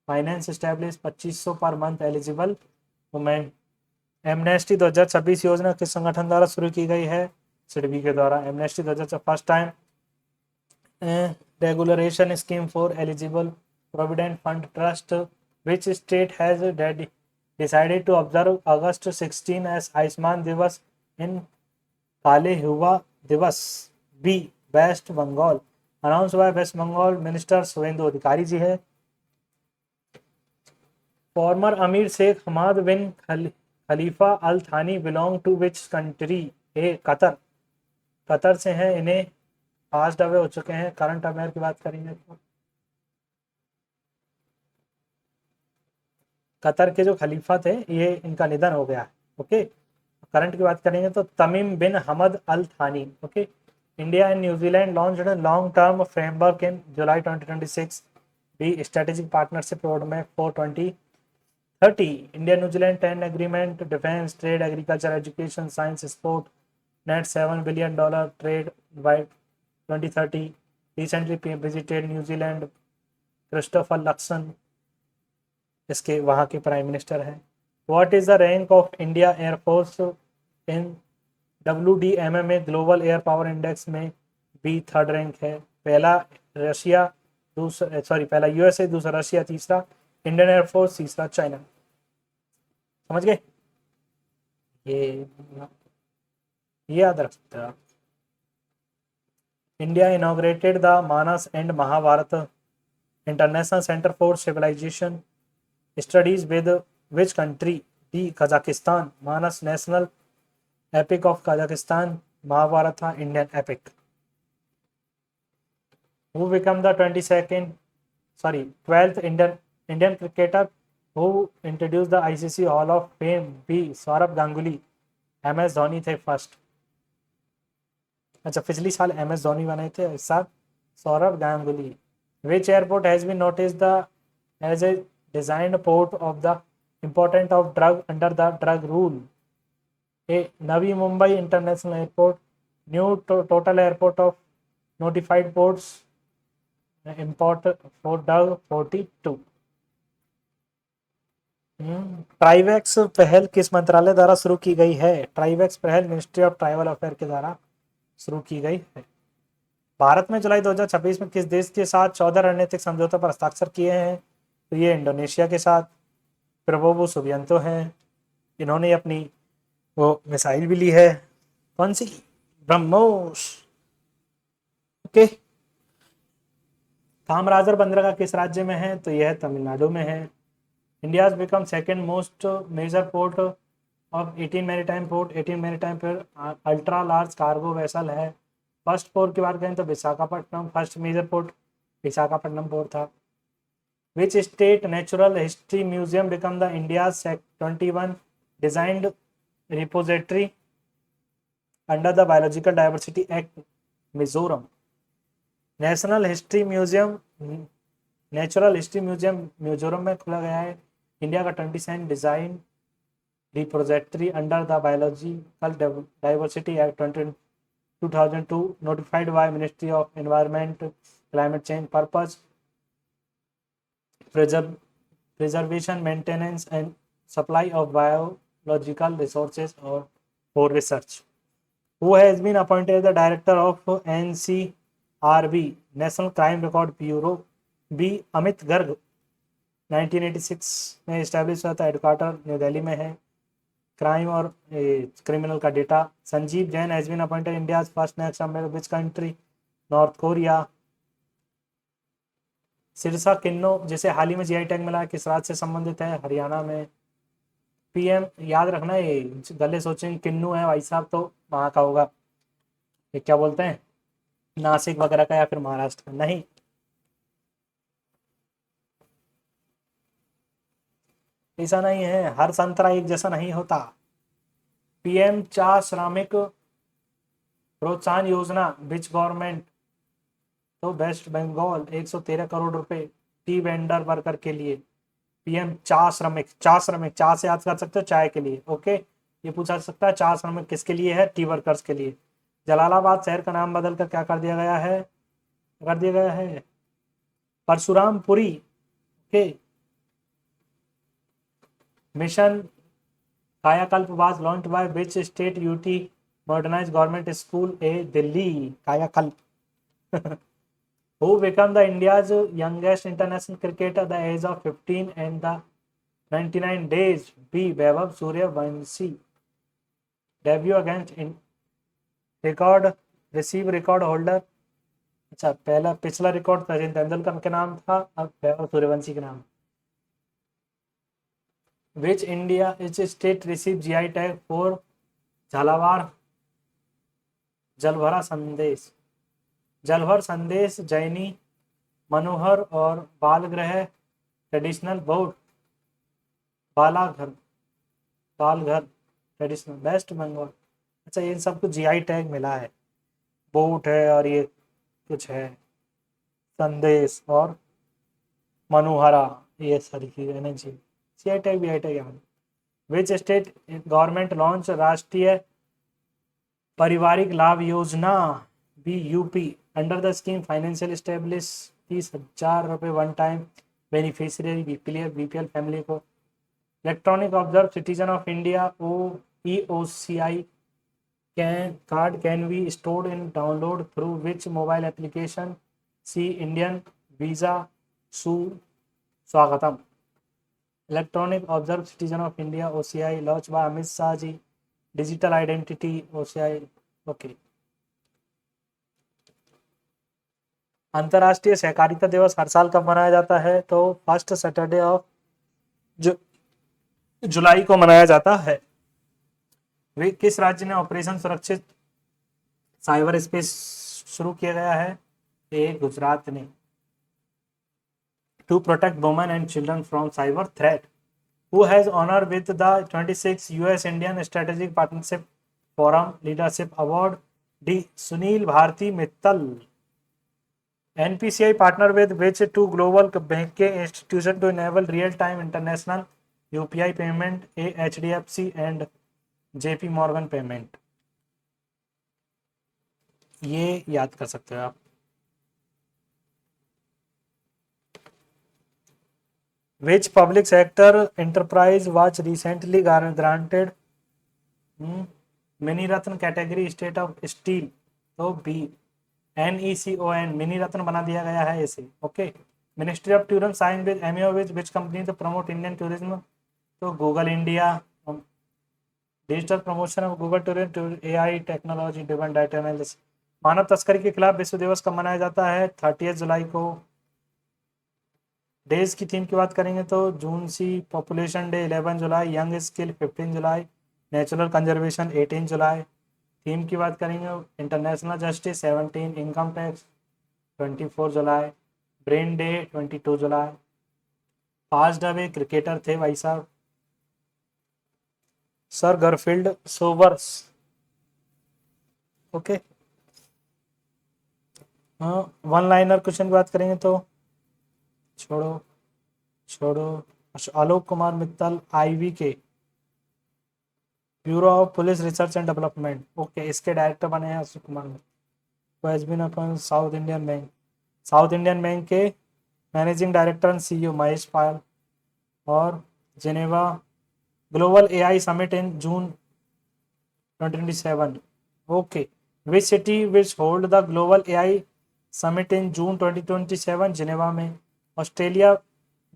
Finance establish 2500 per month eligible women. Amnesty 2026 योजना किस संगठन द्वारा शुरू की गई है? सिडबी के द्वारा। Amnesty 2026 first time regularisation scheme for eligible provident fund trust which state has decided to observe August 16 as Ayushman Diwas in काले हुआ दिवस B West Bengal, announce by West Bengal minister Suvendu Adhikari ji है। फॉर्मर अमीर शेख हमाद बिन Khalifa Al Thani belong to which country? A Qatar, Qatar से हैं, इन्हें passed away हो चुके हैं। करंट अफेयर की बात करेंगे तो कतर के जो खलीफा थे ये इनका निधन हो गया है। ओके, करंट की बात करेंगे तो तमीम बिन Hamad Al Thani. Okay, India and New Zealand launched long term framework in July 2026 B strategic partnership road map for 2030। India New Zealand 10 agreement, defence, trade, agriculture, education, science, sport, net $7 billion trade by 2030। Recently visited New Zealand Christopher Luxon, इसके वहाँ के prime minister हैं। What is the rank of India air force in WDMMA global air power index में? B third rank है। पहला USA, दूसरा Russia, तीसरा Indian air force, तीसरा चाइना। समझ गए? ये याद रख सकते हैं आप। India inaugurated the Manas and Mahabharata international centre for civilisation studies with which country? B Kazakhstan. Manas national epic of Kazakhstan. Mahabharata था Indian epic. Who become the 12th Indian cricketer who introduce the ICC hall of fame? B Sourav Ganguly. MS Dhoni थे फर्स्ट। अच्छा, पिछली साल MS Dhoni बने थे, इस साल Sourav Ganguly. Which airport has been notice the as a designed port of the important of drug under the drug rule? A Navi Mumbai international airport, new total airport of notified ports, import for drug 42। ट्राइवेक्स पहल किस मंत्रालय द्वारा शुरू की गई है? ट्राइवेक्स पहल मिनिस्ट्री ऑफ ट्राइबल अफेयर के द्वारा शुरू की गई है। भारत में जुलाई 2026 में किस देश के साथ 14 रणनीतिक समझौतों पर हस्ताक्षर किए हैं? तो ये इंडोनेशिया के साथ। प्रबोवो सुबियांतो हैं, इन्होंने अपनी वो मिसाइल भी ली है, कौन सी? ब्रह्मोस। ओके। कामराजर बंदरगाह किस राज्य में है? तो यह तमिलनाडु में है। India become second most major port of 18 maritime port. 18 maritime पर अल्ट्रा लार्ज कार्गो वेसल है। फर्स्ट पोर्ट की बात करें तो Visakhapatnam, first major port Visakhapatnam port था। Which state natural history museum become the India 21 designed repository under the biological diversity act? Mizoram. National history museum natural history museum Mizoram में खोला गया है। इंडिया का 27 design repository under the biological diversity act 2002 notified by Ministry of Environment, Climate Change purpose, preservation, maintenance and supply of biological resources or for research. Who has been appointed the director of NCRB, National Crime Record Bureau? B Amit Garg. 1986 में establish हुआ था, headquarter new Delhi में है। Crime और criminal का data. Sanjeev Jain has been appointed India first next member which country? North Korea. Sirsa kinnow जिसे हाल ही में जीआई टैग मिला किस राज्य से संबंधित है? हरियाणा में। पीएम याद रखना, ये गले सोचेंगे किन्नू है भाई साहब तो वहाँ का होगा, ये क्या बोलते हैं, नासिक वगैरह का या फिर महाराष्ट्र का। नहीं, ऐसा नहीं है, हर संतरा एक जैसा नहीं होता। पीएम चा श्रमिक प्रोत्साहन योजना विच गवर्नमेंट? तो वेस्ट बंगाल। 113 करोड़ रुपए टी वेंडर वर्कर के लिए। पीएम चा श्रमिक, चा श्रमिक, चा से याद कर सकते हो चाय के लिए। ओके, ये पूछा जा सकता है चा श्रमिक किसके लिए है? टी वर्कर्स के लिए। जलालाबाद शहर का नाम बदलकर क्या कर दिया गया है? कर दिया गया है Parshurampuri. Okay. Mission Kayakalp was launched by which state UT modernise government school? A Delhi Kayakalp. Who became the India's youngest international cricketer at the age of 15 and the 99 days? B Vaibhav Suryavanshi. Debut against in record receive record holder। अच्छा, पहला पिछला record Sachin Tendulkar के नाम था, अब वैभव सूर्यवंशी के नाम। Which India is state received GI tag for Jhalawar जलभरा संदेश? जलभर संदेश, जैनी मनोहर और बालगृह ट्रेडिशनल बोर्ड, बालाघर बालघर ट्रेडिशनल वेस्ट बंगाल। अच्छा, इन सबको जीआई टैग मिला है, बोट है और ये कुछ है संदेश और मनोहरा, ये सारी चीजें ना जी। जीआई टैग भी आई टैग याद। विच स्टेट गवर्नमेंट लॉन्च राष्ट्रीय पारिवारिक लाभ योजना? B UP. Under the scheme financial establish 30,000 रुपये one time beneficiary BPL family को। Electronic observe citizen of India EOCI card can be stored in download through which mobile application? C Indian visa Swagatam. Electronic observe citizen of India OCI launch by Amit Shah ji. Digital identity OCI। Okay. अंतर्राष्ट्रीय सहकारिता दिवस हर साल कब मनाया जाता है? तो first Saturday of July को मनाया जाता है। वे किस राज्य ने ऑपरेशन सुरक्षित साइबर स्पेस शुरू किया गया है? ए गुजरात ने। To protect women and children from cyber threat, who has honour with the 26 US Indian strategic partnership forum leadership award? D Sunil Bharti Mittal. NPCI partner with which two global banking institutions to enable real-time international UPI payment? A HDFC and JP Morgan Payment। ये याद कर सकते हो आप। Which public sector enterprise was recently granted mini Ratna category state of steel? तो B NECON mini Ratna बना दिया गया है इसे। Okay. Ministry of tourism sign with MOU with which company to promote Indian tourism? तो Google India. Digital promotion of Google tourism AI technology driven data analysis. मानव तस्करी के खिलाफ विश्व दिवस कब मनाया जाता है? 30 जुलाई को। डेज की थीम की बात करेंगे तो जून सी पॉपुलेशन डे 11 जुलाई, यंग स्किल 15 जुलाई, नेचुरल कंजर्वेशन 18 जुलाई। थीम की बात करेंगे इंटरनेशनल जस्टिस 17, इनकम टैक्स 24 जुलाई, ब्रेन डे 22 जुलाई। पास्ट अवे क्रिकेटर थे भाई साहब सर गरफील्ड सोबर्स। ओके। हाँ, वन लाइनर क्वेश्चन की बात करेंगे तो छोड़ो छोड़ो आलोक कुमार मित्तल IV के bureau of police research and development. Okay, इसके डायरेक्टर बने हैं अशोक कुमार। अपन South Indian bank, South Indian bank के managing director and CEO Mahesh Pal. और Geneva global AI summit in June 2027। Okay. Which city which hold the global AI summit in June 2027? Geneva में। Australia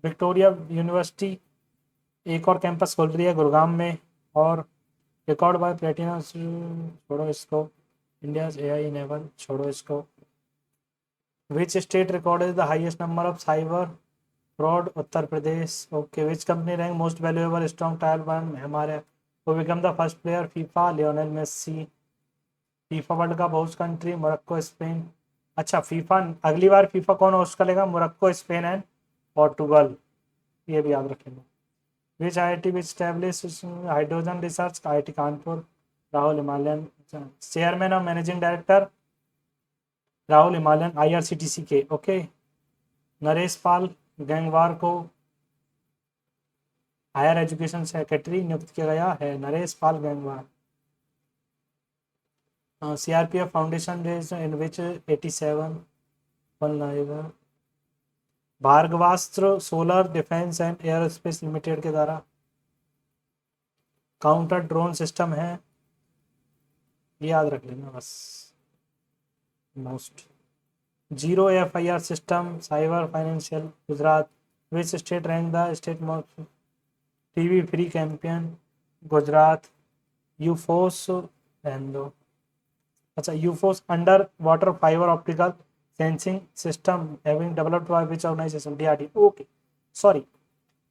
Victoria university एक और campus खोल रही है गुरुग्राम में। और रिकॉर्ड बाय प्लेटिना, छोड़ो इसको। इंडिया AI इनेबल, छोड़ो इसको। Which state recorded the highest number of cyber fraud? Uttar Pradesh. Okay. Which company rank most valuable strong tyre one? हमारे वो become the first player FIFA? Lionel Messi. FIFA world cup host country? Morocco Spain. अच्छा, FIFA अगली बार FIFA कौन host करेगा? Morocco Spain and Portugal, ये भी याद रखेंगे। Which IIT which establish hydrogen research? IIT Kanpur. Rahul Himalayan. Chairman और managing director Rahul Himalayan IRCTC के। ओके। नरेश पाल गैंगवार को हायर एजुकेशन सेक्रेटरी नियुक्त किया गया है। Naresh Pal gang war. CRPF foundation इन विच 87 बनाएगा? Bhargavastra solar defence and aerospace limited के द्वारा। काउंटर ड्रोन सिस्टम है, ये याद रख लेना बस। Most zero FIR system cyber financial Gujarat. Which state rank the state most TV free campaign? Gujarat. यूफोस रहने दो। अच्छा, यूफोस under water fibre optical sensing system having developed by which organisation? DRDO। Okay, sorry,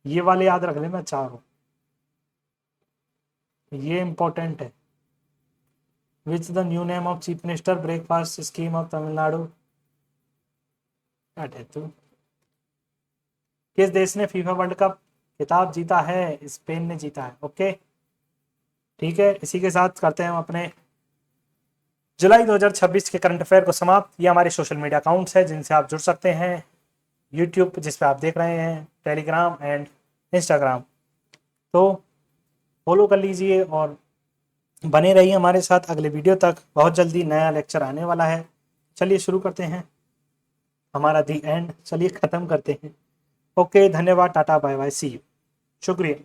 ये वाले याद रख लेना चारों, ये इंपॉर्टेंट है। Which the new name of chief minister breakfast scheme of Tamil Nadu? तू किस देश ने फीफा वर्ल्ड कप खिताब जीता है? स्पेन ने जीता है। ओके, ठीक है, इसी के साथ करते हैं हम अपने जुलाई 2026 के करंट अफेयर को समाप्त। ये हमारे सोशल मीडिया अकाउंट्स है जिनसे आप जुड़ सकते हैं। यूट्यूब जिस पे आप देख रहे हैं, टेलीग्राम एंड इंस्टाग्राम, तो फॉलो कर लीजिए और बने रहिए हमारे साथ अगले वीडियो तक। बहुत जल्दी नया लेक्चर आने वाला है। चलिए शुरू करते हैं हमारा दी एंड, चलिए ख़त्म करते हैं। ओके, धन्यवाद, tata bye bye, see you, शुक्रिया।